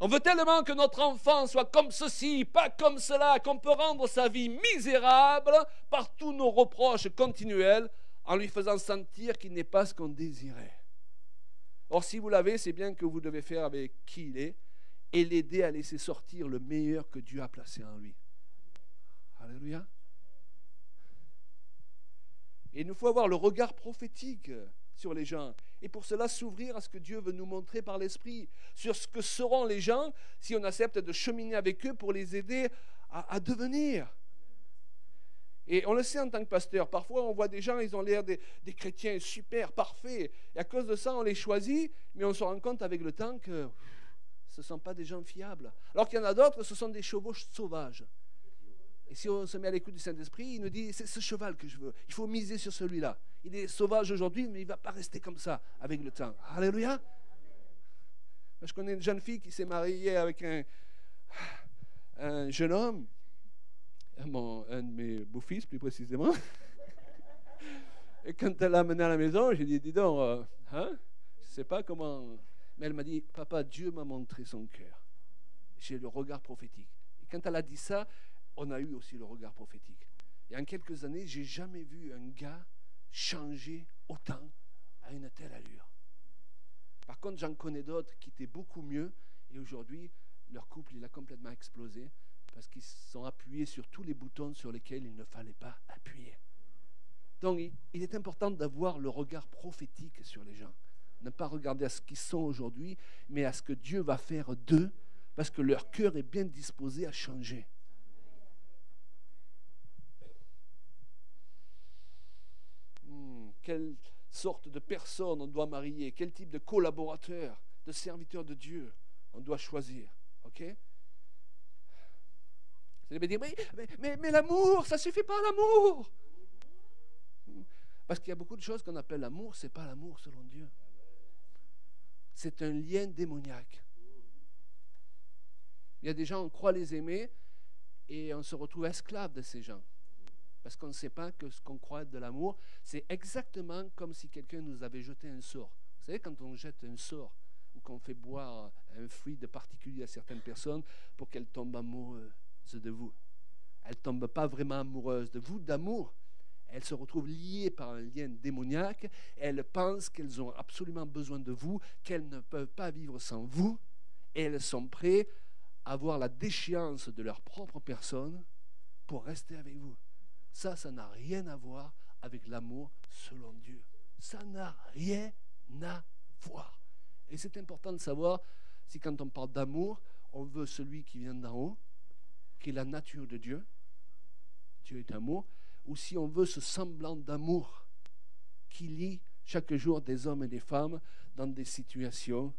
On veut tellement que notre enfant soit comme ceci, pas comme cela, qu'on peut rendre sa vie misérable par tous nos reproches continuels en lui faisant sentir qu'il n'est pas ce qu'on désirait. Or, si vous l'avez, c'est bien que vous devez faire avec qui il est et l'aider à laisser sortir le meilleur que Dieu a placé en lui. Alléluia. Et il nous faut avoir le regard prophétique sur les gens. Et pour cela, s'ouvrir à ce que Dieu veut nous montrer par l'Esprit, sur ce que seront les gens si on accepte de cheminer avec eux pour les aider à devenir. Et on le sait en tant que pasteur, parfois on voit des gens, ils ont l'air des chrétiens super, parfaits, et à cause de ça on les choisit, mais on se rend compte avec le temps que ce ne sont pas des gens fiables. Alors qu'il y en a d'autres, ce sont des chevaux sauvages. Et si on se met à l'écoute du Saint-Esprit, il nous dit, c'est ce cheval que je veux, il faut miser sur celui-là. Il est sauvage aujourd'hui, mais il ne va pas rester comme ça avec le temps. Alléluia. Je connais une jeune fille qui s'est mariée avec un jeune homme, un de mes beaux-fils plus précisément. Et quand elle l'a amené à la maison, j'ai dit, dis donc, je ne sais pas comment... Mais elle m'a dit, papa, Dieu m'a montré son cœur. J'ai le regard prophétique. Et quand elle a dit ça, on a eu aussi le regard prophétique. Et en quelques années, je n'ai jamais vu un gars changer autant à une telle allure. Par contre, j'en connais d'autres qui étaient beaucoup mieux et aujourd'hui, leur couple il a complètement explosé parce qu'ils sont appuyés sur tous les boutons sur lesquels il ne fallait pas appuyer. Donc, il est important d'avoir le regard prophétique sur les gens. Ne pas regarder à ce qu'ils sont aujourd'hui, mais à ce que Dieu va faire d'eux, parce que leur cœur est bien disposé à changer. Quelle sorte de personne on doit marier, quel type de collaborateur, de serviteur de Dieu on doit choisir. Ok? Vous allez me dire, mais l'amour, ça ne suffit pas l'amour. Parce qu'il y a beaucoup de choses qu'on appelle l'amour, ce n'est pas l'amour selon Dieu. C'est un lien démoniaque. Il y a des gens, on croit les aimer et on se retrouve esclave de ces gens. Parce qu'on ne sait pas que ce qu'on croit être de l'amour, c'est exactement comme si quelqu'un nous avait jeté un sort. Vous savez, quand on jette un sort ou qu'on fait boire un fruit de particulier à certaines personnes pour qu'elles tombent amoureuses de vous. Elles ne tombent pas vraiment amoureuses de vous, d'amour. Elles se retrouvent liées par un lien démoniaque. Elles pensent qu'elles ont absolument besoin de vous, qu'elles ne peuvent pas vivre sans vous. Et elles sont prêtes à voir la déchéance de leur propre personne pour rester avec vous. Ça n'a rien à voir avec l'amour selon Dieu. Ça n'a rien à voir. Et c'est important de savoir si quand on parle d'amour, on veut celui qui vient d'en haut, qui est la nature de Dieu. Dieu est amour. Ou si on veut ce semblant d'amour qui lie chaque jour des hommes et des femmes dans des situations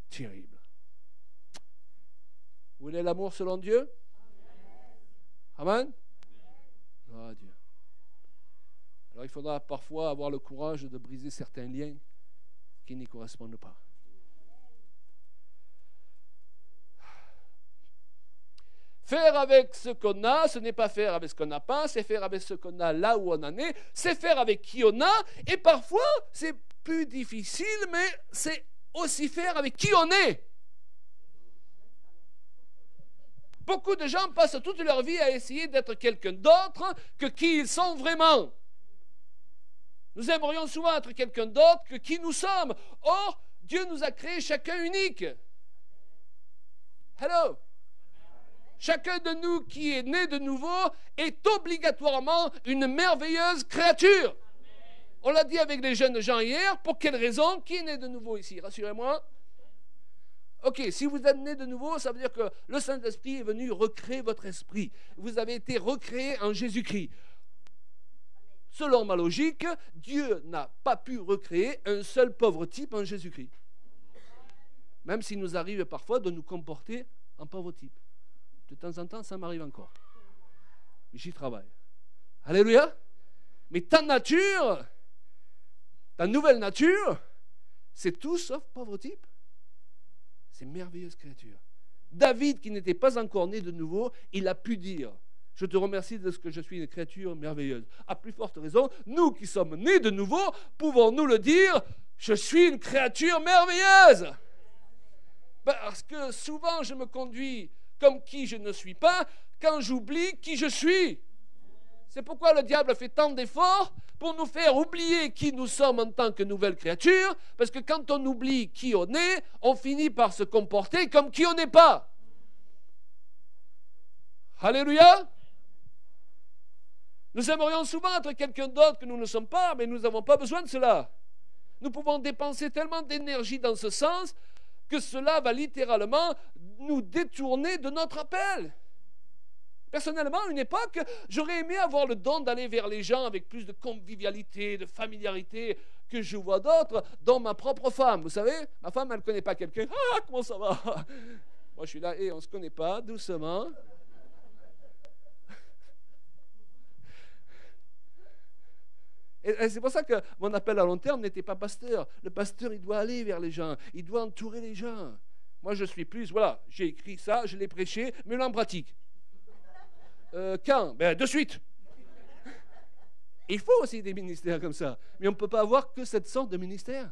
terribles. Vous voulez l'amour selon Dieu? Amen. Gloire à Dieu. Alors il faudra parfois avoir le courage de briser certains liens qui n'y correspondent pas. Faire avec ce qu'on a, ce n'est pas faire avec ce qu'on n'a pas, c'est faire avec ce qu'on a là où on en est, c'est faire avec qui on a, et parfois c'est plus difficile, mais c'est aussi faire avec qui on est. Beaucoup de gens passent toute leur vie à essayer d'être quelqu'un d'autre que qui ils sont vraiment. Nous aimerions souvent être quelqu'un d'autre que qui nous sommes. Or, Dieu nous a créés chacun unique. Hello. Chacun de nous qui est né de nouveau est obligatoirement une merveilleuse créature. On l'a dit avec les jeunes gens hier. Pour quelle raison? Qui est né de nouveau ici? Rassurez-moi. Ok, si vous êtes né de nouveau, ça veut dire que le Saint-Esprit est venu recréer votre esprit. Vous avez été recréé en Jésus-Christ. Selon ma logique, Dieu n'a pas pu recréer un seul pauvre type en Jésus-Christ. Même s'il nous arrive parfois de nous comporter en pauvre type. De temps en temps, ça m'arrive encore. J'y travaille. Alléluia. Mais ta nature, ta nouvelle nature, c'est tout sauf pauvre type. C'est une merveilleuse créature. David, qui n'était pas encore né de nouveau, il a pu dire, je te remercie de ce que je suis une créature merveilleuse. À plus forte raison, nous qui sommes nés de nouveau, pouvons-nous le dire, je suis une créature merveilleuse. Parce que souvent, je me conduis comme qui je ne suis pas, quand j'oublie qui je suis. C'est pourquoi le diable fait tant d'efforts pour nous faire oublier qui nous sommes en tant que nouvelle créature, parce que quand on oublie qui on est, on finit par se comporter comme qui on n'est pas. Alléluia. Nous aimerions souvent être quelqu'un d'autre que nous ne sommes pas, mais nous n'avons pas besoin de cela. Nous pouvons dépenser tellement d'énergie dans ce sens que cela va littéralement nous détourner de notre appel. Personnellement, à une époque, j'aurais aimé avoir le don d'aller vers les gens avec plus de convivialité, de familiarité que je vois d'autres, dont ma propre femme. Vous savez, ma femme, elle ne connaît pas quelqu'un. Ah, comment ça va? Moi, je suis là, et on ne se connaît pas, doucement. Et c'est pour ça que mon appel à long terme n'était pas pasteur. Le pasteur, il doit aller vers les gens. Il doit entourer les gens. Moi, je suis plus, voilà, j'ai écrit ça, je l'ai prêché, mais là, en pratique. Quand? Ben, de suite. Il faut aussi des ministères comme ça. Mais on ne peut pas avoir que cette sorte de ministère.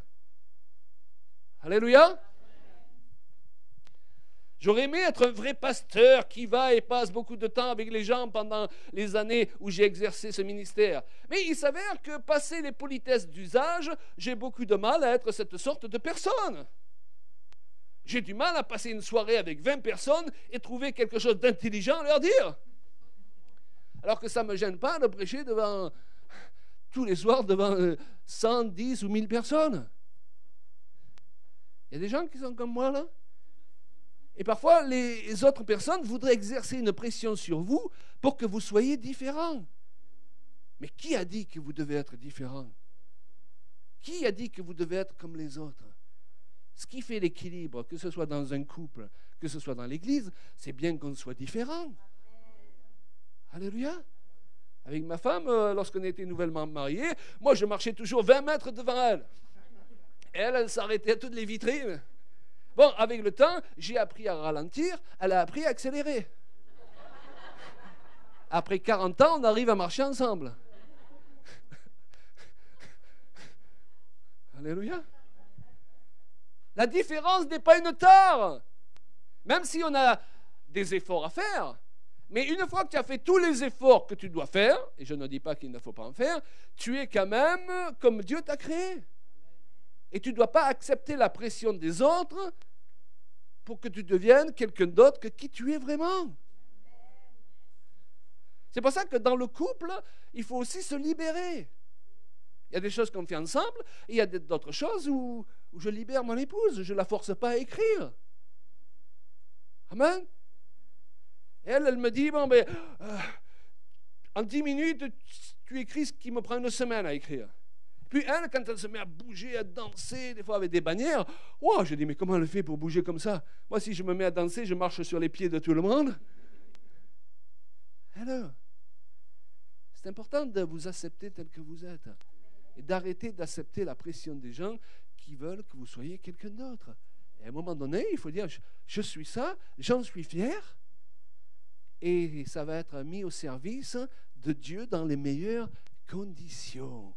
Alléluia. J'aurais aimé être un vrai pasteur qui va et passe beaucoup de temps avec les gens pendant les années où j'ai exercé ce ministère. Mais il s'avère que, passé les politesses d'usage, j'ai beaucoup de mal à être cette sorte de personne. J'ai du mal à passer une soirée avec 20 personnes et trouver quelque chose d'intelligent à leur dire. Alors que ça ne me gêne pas de prêcher tous les soirs devant 110 ou 1000 personnes. Il y a des gens qui sont comme moi là. Et parfois, les autres personnes voudraient exercer une pression sur vous pour que vous soyez différents. Mais qui a dit que vous devez être différents? Qui a dit que vous devez être comme les autres? Ce qui fait l'équilibre, que ce soit dans un couple, que ce soit dans l'église, c'est bien qu'on soit différents. Alléluia. Avec ma femme, lorsqu'on était nouvellement mariés, moi je marchais toujours 20 mètres devant elle. Elle s'arrêtait à toutes les vitrines. Bon, avec le temps, j'ai appris à ralentir, elle a appris à accélérer. Après 40 ans, on arrive à marcher ensemble. Alléluia. La différence n'est pas une tare. Même si on a des efforts à faire. Mais une fois que tu as fait tous les efforts que tu dois faire, et je ne dis pas qu'il ne faut pas en faire, tu es quand même comme Dieu t'a créé. Et tu ne dois pas accepter la pression des autres pour que tu deviennes quelqu'un d'autre que qui tu es vraiment. C'est pour ça que dans le couple, il faut aussi se libérer. Il y a des choses qu'on fait ensemble, et il y a d'autres choses où je libère mon épouse, je ne la force pas à écrire. Amen. Elle me dit, bon, en 10 minutes, tu écris ce qui me prend une semaine à écrire. Puis elle, quand elle se met à bouger, à danser, des fois avec des bannières, oh, je dis, mais comment elle fait pour bouger comme ça? Moi, si je me mets à danser, je marche sur les pieds de tout le monde. Alors, c'est important de vous accepter tel que vous êtes et d'arrêter d'accepter la pression des gens qui veulent que vous soyez quelqu'un d'autre. Et à un moment donné, il faut dire, je suis ça, j'en suis fier, et ça va être mis au service de Dieu dans les meilleures conditions.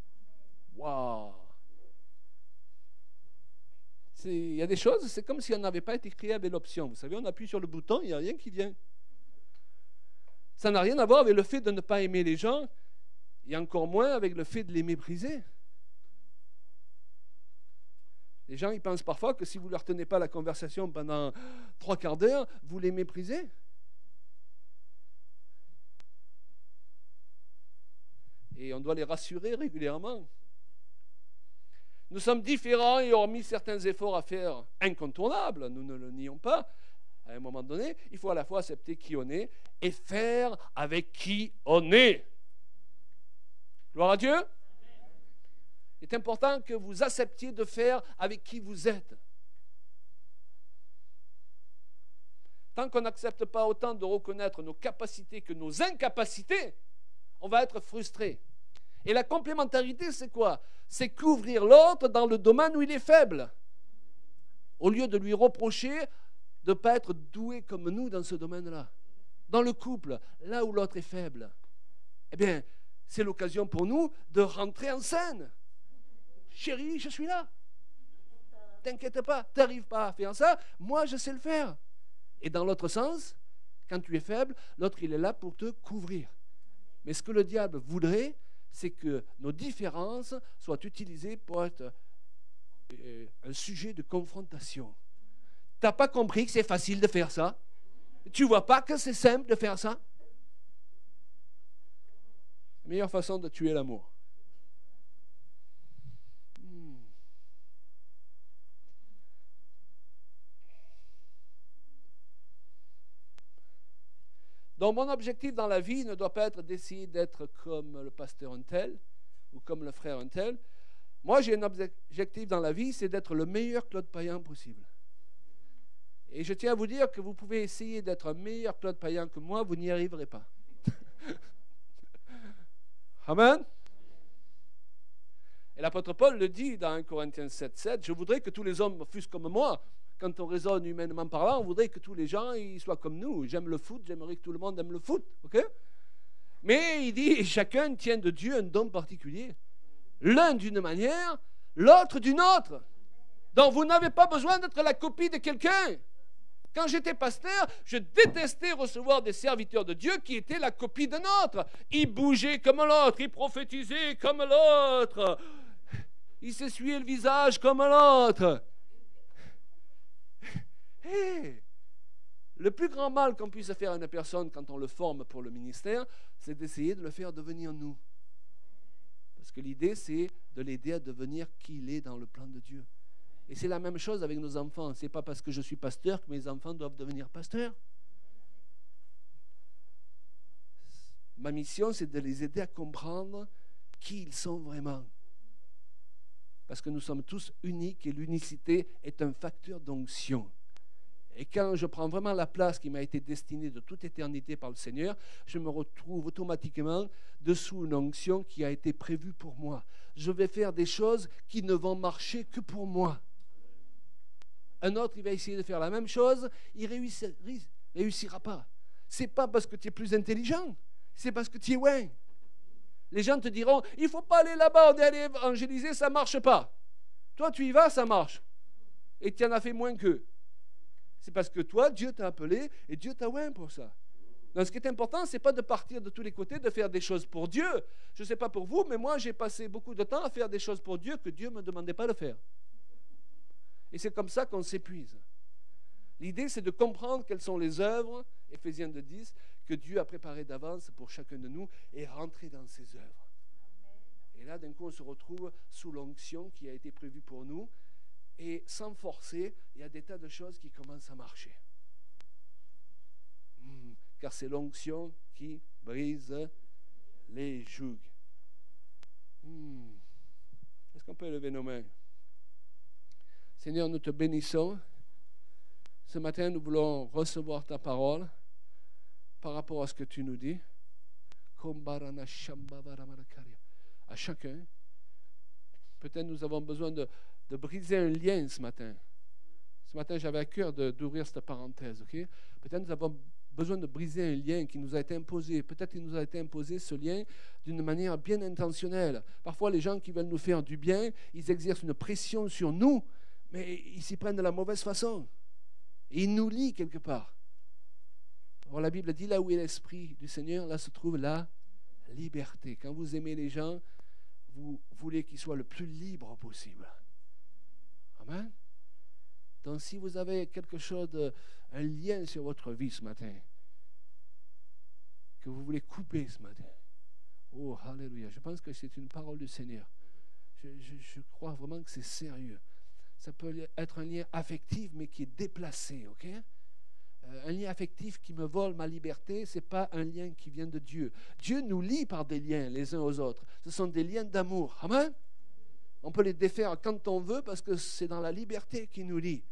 Wow! Il y a des choses, c'est comme si on n'avait pas été créé avec l'option. Vous savez, on appuie sur le bouton, il n'y a rien qui vient. Ça n'a rien à voir avec le fait de ne pas aimer les gens, et encore moins avec le fait de les mépriser. Les gens, ils pensent parfois que si vous ne leur tenez pas la conversation pendant 3 quarts d'heure, vous les méprisez. Et on doit les rassurer régulièrement. Nous sommes différents et hormis certains efforts à faire incontournables, nous ne le nions pas, à un moment donné, il faut à la fois accepter qui on est et faire avec qui on est. Gloire à Dieu. Il est important que vous acceptiez de faire avec qui vous êtes. Tant qu'on n'accepte pas autant de reconnaître nos capacités que nos incapacités, on va être frustré. Et la complémentarité, c'est quoi? C'est couvrir l'autre dans le domaine où il est faible. Au lieu de lui reprocher de ne pas être doué comme nous dans ce domaine-là. Dans le couple, là où l'autre est faible, eh bien, c'est l'occasion pour nous de rentrer en scène. Chérie, je suis là. T'inquiète pas, tu n'arrives pas à faire ça, moi je sais le faire. Et dans l'autre sens, quand tu es faible, l'autre il est là pour te couvrir. Mais ce que le diable voudrait, c'est que nos différences soient utilisées pour être un sujet de confrontation. Tu n'as pas compris que c'est facile de faire ça? Tu ne vois pas que c'est simple de faire ça? La meilleure façon de tuer l'amour. Donc mon objectif dans la vie ne doit pas être d'essayer d'être comme le pasteur un tel ou comme le frère un tel. Moi, j'ai un objectif dans la vie, c'est d'être le meilleur Claude Payan possible. Et je tiens à vous dire que vous pouvez essayer d'être un meilleur Claude Payan que moi, vous n'y arriverez pas. Amen. Et l'apôtre Paul le dit dans 1 Corinthiens 7:7, je voudrais que tous les hommes fussent comme moi. Quand on raisonne humainement parlant, on voudrait que tous les gens ils soient comme nous. J'aime le foot, j'aimerais que tout le monde aime le foot. Okay? Mais il dit, chacun tient de Dieu un don particulier. L'un d'une manière, l'autre d'une autre. Donc vous n'avez pas besoin d'être la copie de quelqu'un. Quand j'étais pasteur, je détestais recevoir des serviteurs de Dieu qui étaient la copie d'un autre. Ils bougeaient comme l'autre, ils prophétisaient comme l'autre, ils s'essuyaient le visage comme l'autre. Hey, Le plus grand mal qu'on puisse faire à une personne quand on le forme pour le ministère, c'est d'essayer de le faire devenir nous. Parce que l'idée, c'est de l'aider à devenir qui il est dans le plan de Dieu. Et c'est la même chose avec nos enfants. Ce n'est pas parce que je suis pasteur que mes enfants doivent devenir pasteurs. Ma mission, c'est de les aider à comprendre qui ils sont vraiment. Parce que nous sommes tous uniques et l'unicité est un facteur d'onction. Et quand je prends vraiment la place qui m'a été destinée de toute éternité par le Seigneur, je me retrouve automatiquement dessous une onction qui a été prévue pour moi. Je vais faire des choses qui ne vont marcher que pour moi. Un autre, il va essayer de faire la même chose, il ne réussira pas. Ce n'est pas parce que tu es plus intelligent, c'est parce que tu es loin. Les gens te diront, il ne faut pas aller là-bas, on est allé évangéliser, ça ne marche pas. Toi, tu y vas, ça marche. Et tu en as fait moins qu'eux. C'est parce que toi, Dieu t'a appelé et Dieu t'a oint pour ça. Donc, ce qui est important, ce n'est pas de partir de tous les côtés, de faire des choses pour Dieu. Je ne sais pas pour vous, mais moi, j'ai passé beaucoup de temps à faire des choses pour Dieu que Dieu ne me demandait pas de faire. Et c'est comme ça qu'on s'épuise. L'idée, c'est de comprendre quelles sont les œuvres, Éphésiens 2:10, que Dieu a préparées d'avance pour chacun de nous et rentrer dans ses œuvres. Et là, d'un coup, on se retrouve sous l'onction qui a été prévue pour nous. Et sans forcer, il y a des tas de choses qui commencent à marcher. Car c'est l'onction qui brise les jougs. Est-ce qu'on peut élever nos mains? Seigneur, nous te bénissons. Ce matin, nous voulons recevoir ta parole par rapport à ce que tu nous dis. À chacun. Peut-être nous avons besoin de briser un lien ce matin. Ce matin, j'avais à cœur d'ouvrir cette parenthèse. Okay? Peut-être nous avons besoin de briser un lien qui nous a été imposé. Peut-être qu'il nous a été imposé ce lien d'une manière bien intentionnelle. Parfois, les gens qui veulent nous faire du bien, ils exercent une pression sur nous, mais ils s'y prennent de la mauvaise façon. Et ils nous lient quelque part. Alors, la Bible dit, là où est l'Esprit du Seigneur, là se trouve la liberté. Quand vous aimez les gens, vous voulez qu'ils soient le plus libres possible. Amen. Donc, si vous avez quelque chose, un lien sur votre vie ce matin, que vous voulez couper ce matin, oh, alléluia, je pense que c'est une parole du Seigneur. Je crois vraiment que c'est sérieux. Ça peut être un lien affectif, mais qui est déplacé, ok? Un lien affectif qui me vole ma liberté, ce n'est pas un lien qui vient de Dieu. Dieu nous lie par des liens les uns aux autres. Ce sont des liens d'amour. Amen. On peut les défaire quand on veut parce que c'est dans la liberté qui nous lie.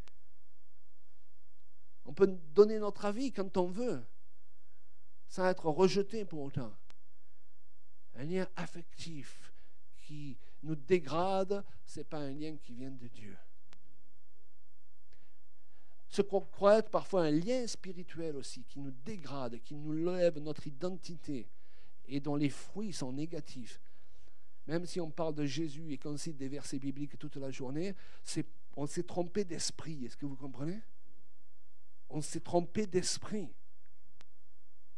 On peut donner notre avis quand on veut, sans être rejeté pour autant. Un lien affectif qui nous dégrade, ce n'est pas un lien qui vient de Dieu. Ce qu'on croit être parfois un lien spirituel aussi, qui nous dégrade, qui nous lève notre identité et dont les fruits sont négatifs. Même si on parle de Jésus et qu'on cite des versets bibliques toute la journée, on s'est trompé d'esprit. Est-ce que vous comprenez? On s'est trompé d'esprit.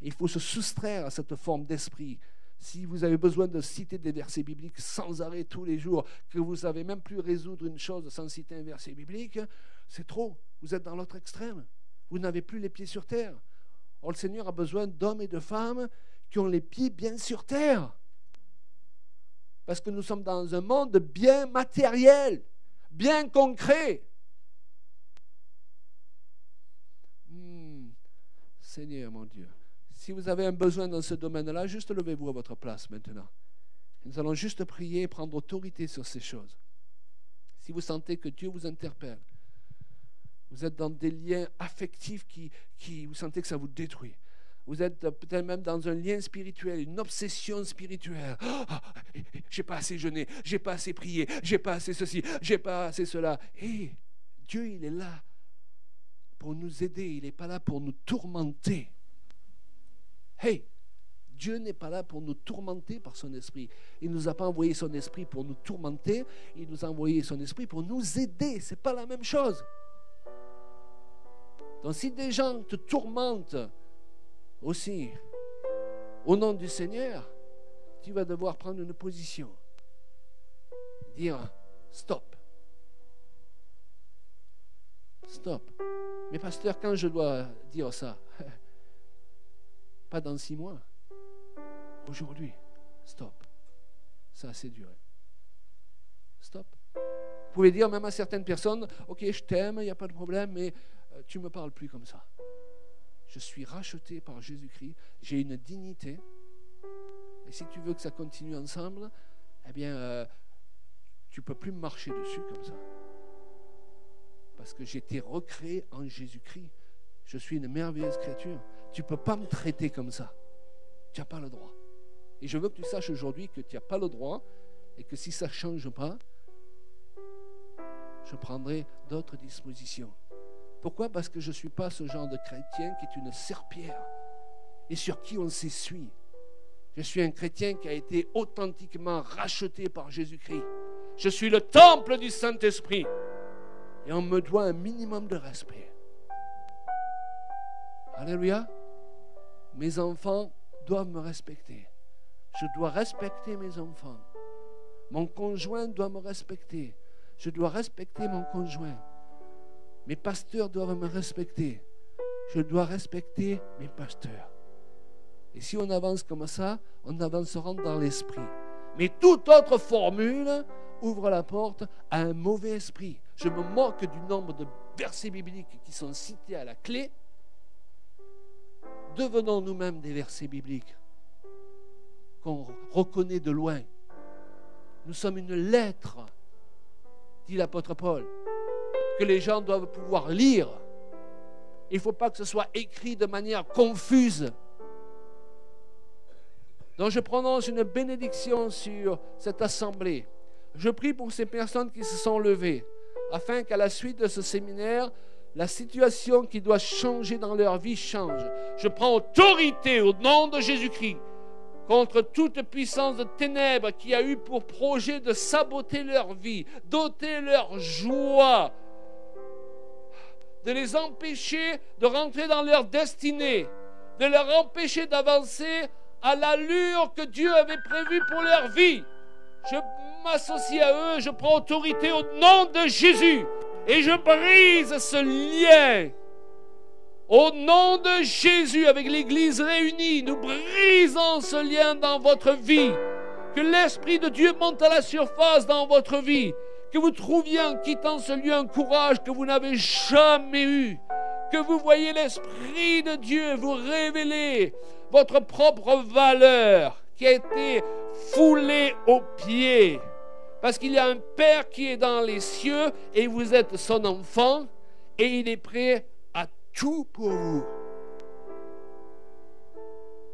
Il faut se soustraire à cette forme d'esprit. Si vous avez besoin de citer des versets bibliques sans arrêt tous les jours, que vous ne savez même plus résoudre une chose sans citer un verset biblique, c'est trop. Vous êtes dans l'autre extrême. Vous n'avez plus les pieds sur terre. Or, le Seigneur a besoin d'hommes et de femmes qui ont les pieds bien sur terre. Parce que nous sommes dans un monde bien matériel, bien concret. Seigneur, mon Dieu, si vous avez un besoin dans ce domaine-là, juste levez-vous à votre place maintenant. Nous allons juste prier et prendre autorité sur ces choses. Si vous sentez que Dieu vous interpelle, vous êtes dans des liens affectifs qui vous sentez que ça vous détruit. Vous êtes peut-être même dans un lien spirituel, une obsession spirituelle. J'ai pas assez jeûné, j'ai pas assez prié, j'ai pas assez ceci, j'ai pas assez cela. Et Dieu, il est là pour nous aider, il n'est pas là pour nous tourmenter. Hey, Dieu n'est pas là pour nous tourmenter par son esprit. Il ne nous a pas envoyé son esprit pour nous tourmenter, il nous a envoyé son esprit pour nous aider. Ce n'est pas la même chose. Donc si des gens te tourmentent aussi au nom du Seigneur, tu vas devoir prendre une position. Dire stop. Stop. Mais pasteur, quand je dois dire ça? Pas dans 6 mois. Aujourd'hui. Stop. Ça a assez duré. Stop. Vous pouvez dire même à certaines personnes, ok, je t'aime, il n'y a pas de problème, mais tu ne me parles plus comme ça. Je suis racheté par Jésus-Christ, j'ai une dignité. Et si tu veux que ça continue ensemble, eh bien, tu ne peux plus me marcher dessus comme ça. Parce que j'ai été recréé en Jésus-Christ. Je suis une merveilleuse créature. Tu ne peux pas me traiter comme ça. Tu n'as pas le droit. Et je veux que tu saches aujourd'hui que tu n'as pas le droit et que si ça ne change pas, je prendrai d'autres dispositions. Pourquoi? Parce que je ne suis pas ce genre de chrétien qui est une serpillière et sur qui on s'essuie. Je suis un chrétien qui a été authentiquement racheté par Jésus-Christ. Je suis le temple du Saint-Esprit et on me doit un minimum de respect. Alléluia. Mes enfants doivent me respecter. Je dois respecter mes enfants. Mon conjoint doit me respecter. Je dois respecter mon conjoint. Mes pasteurs doivent me respecter. Je dois respecter mes pasteurs. Et si on avance comme ça, on avancera dans l'esprit. Mais toute autre formule ouvre la porte à un mauvais esprit. Je me moque du nombre de versets bibliques qui sont cités à la clé. Devenons nous-mêmes des versets bibliques qu'on reconnaît de loin. Nous sommes une lettre, dit l'apôtre Paul, que les gens doivent pouvoir lire. Il ne faut pas que ce soit écrit de manière confuse. Donc je prononce une bénédiction sur cette assemblée. Je prie pour ces personnes qui se sont levées, afin qu'à la suite de ce séminaire, la situation qui doit changer dans leur vie change. Je prends autorité au nom de Jésus-Christ contre toute puissance de ténèbres qui a eu pour projet de saboter leur vie, d'ôter leur joie, de les empêcher de rentrer dans leur destinée, de leur empêcher d'avancer à l'allure que Dieu avait prévue pour leur vie. Je m'associe à eux, je prends autorité au nom de Jésus et je brise ce lien. Au nom de Jésus, avec l'Église réunie, nous brisons ce lien dans votre vie. Que l'Esprit de Dieu monte à la surface dans votre vie. Que vous trouviez en quittant ce lieu un courage que vous n'avez jamais eu. Que vous voyez l'Esprit de Dieu vous révéler votre propre valeur qui a été foulée aux pieds. Parce qu'il y a un Père qui est dans les cieux et vous êtes son enfant et il est prêt à tout pour vous.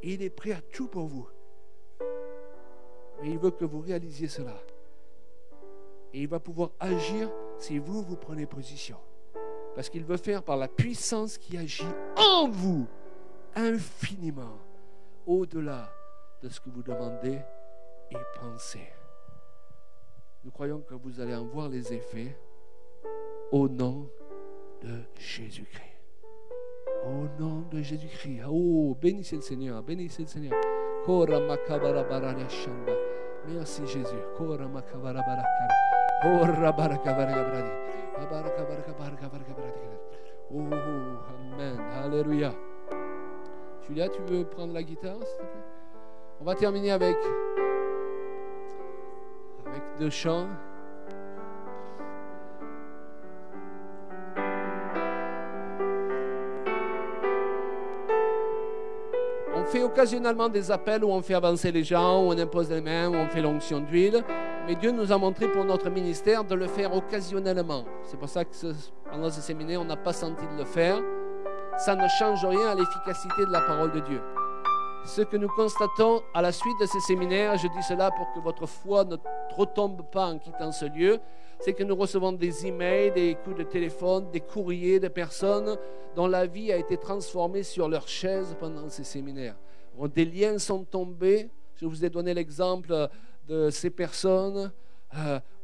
Il est prêt à tout pour vous. Mais il veut que vous réalisiez cela. Et il va pouvoir agir si vous prenez position. Parce qu'il veut faire par la puissance qui agit en vous, infiniment, au-delà de ce que vous demandez et pensez. Nous croyons que vous allez en voir les effets au nom de Jésus-Christ. Au nom de Jésus-Christ. Oh, bénissez le Seigneur, bénissez le Seigneur. Merci Jésus. Oh, amen. Alléluia. Julia, tu veux prendre la guitare, s'il te plaît? On va terminer avec 2 chants. On fait occasionnellement des appels où on fait avancer les gens, où on impose les mains, où on fait l'onction d'huile. Mais Dieu nous a montré pour notre ministère de le faire occasionnellement. C'est pour ça que pendant ce séminaire, on n'a pas senti de le faire. Ça ne change rien à l'efficacité de la parole de Dieu. Ce que nous constatons à la suite de ces séminaires, je dis cela pour que votre foi ne retombe pas en quittant ce lieu, c'est que nous recevons des emails, des coups de téléphone, des courriers de personnes dont la vie a été transformée sur leur chaise pendant ces séminaires. Des liens sont tombés. Je vous ai donné l'exemple de ces personnes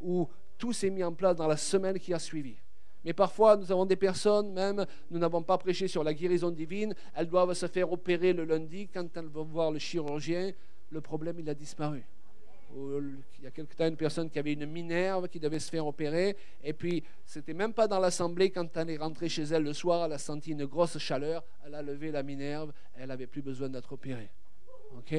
où tout s'est mis en place dans la semaine qui a suivi. Mais parfois, nous avons des personnes, même, nous n'avons pas prêché sur la guérison divine, elles doivent se faire opérer le lundi. Quand elles vont voir le chirurgien, le problème, il a disparu. Il y a quelque temps, une personne qui avait une minerve qui devait se faire opérer. Et puis, c'était même pas dans l'assemblée. Quand elle est rentrée chez elle le soir, elle a senti une grosse chaleur. Elle a levé la minerve. Elle n'avait plus besoin d'être opérée. OK?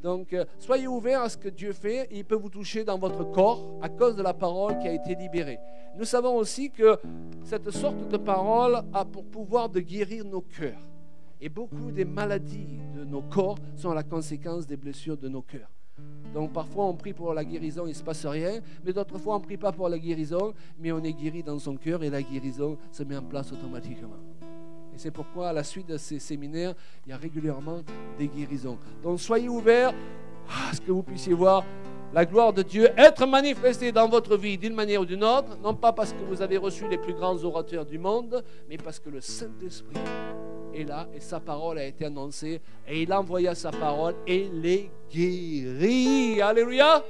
Donc, soyez ouverts à ce que Dieu fait. Il peut vous toucher dans votre corps à cause de la parole qui a été libérée. Nous savons aussi que cette sorte de parole a pour pouvoir de guérir nos cœurs. Et beaucoup des maladies de nos corps sont la conséquence des blessures de nos cœurs. Donc parfois on prie pour la guérison, il ne se passe rien, mais d'autres fois on ne prie pas pour la guérison, mais on est guéri dans son cœur et la guérison se met en place automatiquement. Et c'est pourquoi à la suite de ces séminaires, il y a régulièrement des guérisons. Donc soyez ouverts à ce que vous puissiez voir la gloire de Dieu être manifestée dans votre vie d'une manière ou d'une autre, non pas parce que vous avez reçu les plus grands orateurs du monde, mais parce que le Saint-Esprit est là et sa parole a été annoncée et il a envoyé sa parole et les guérit. Alléluia!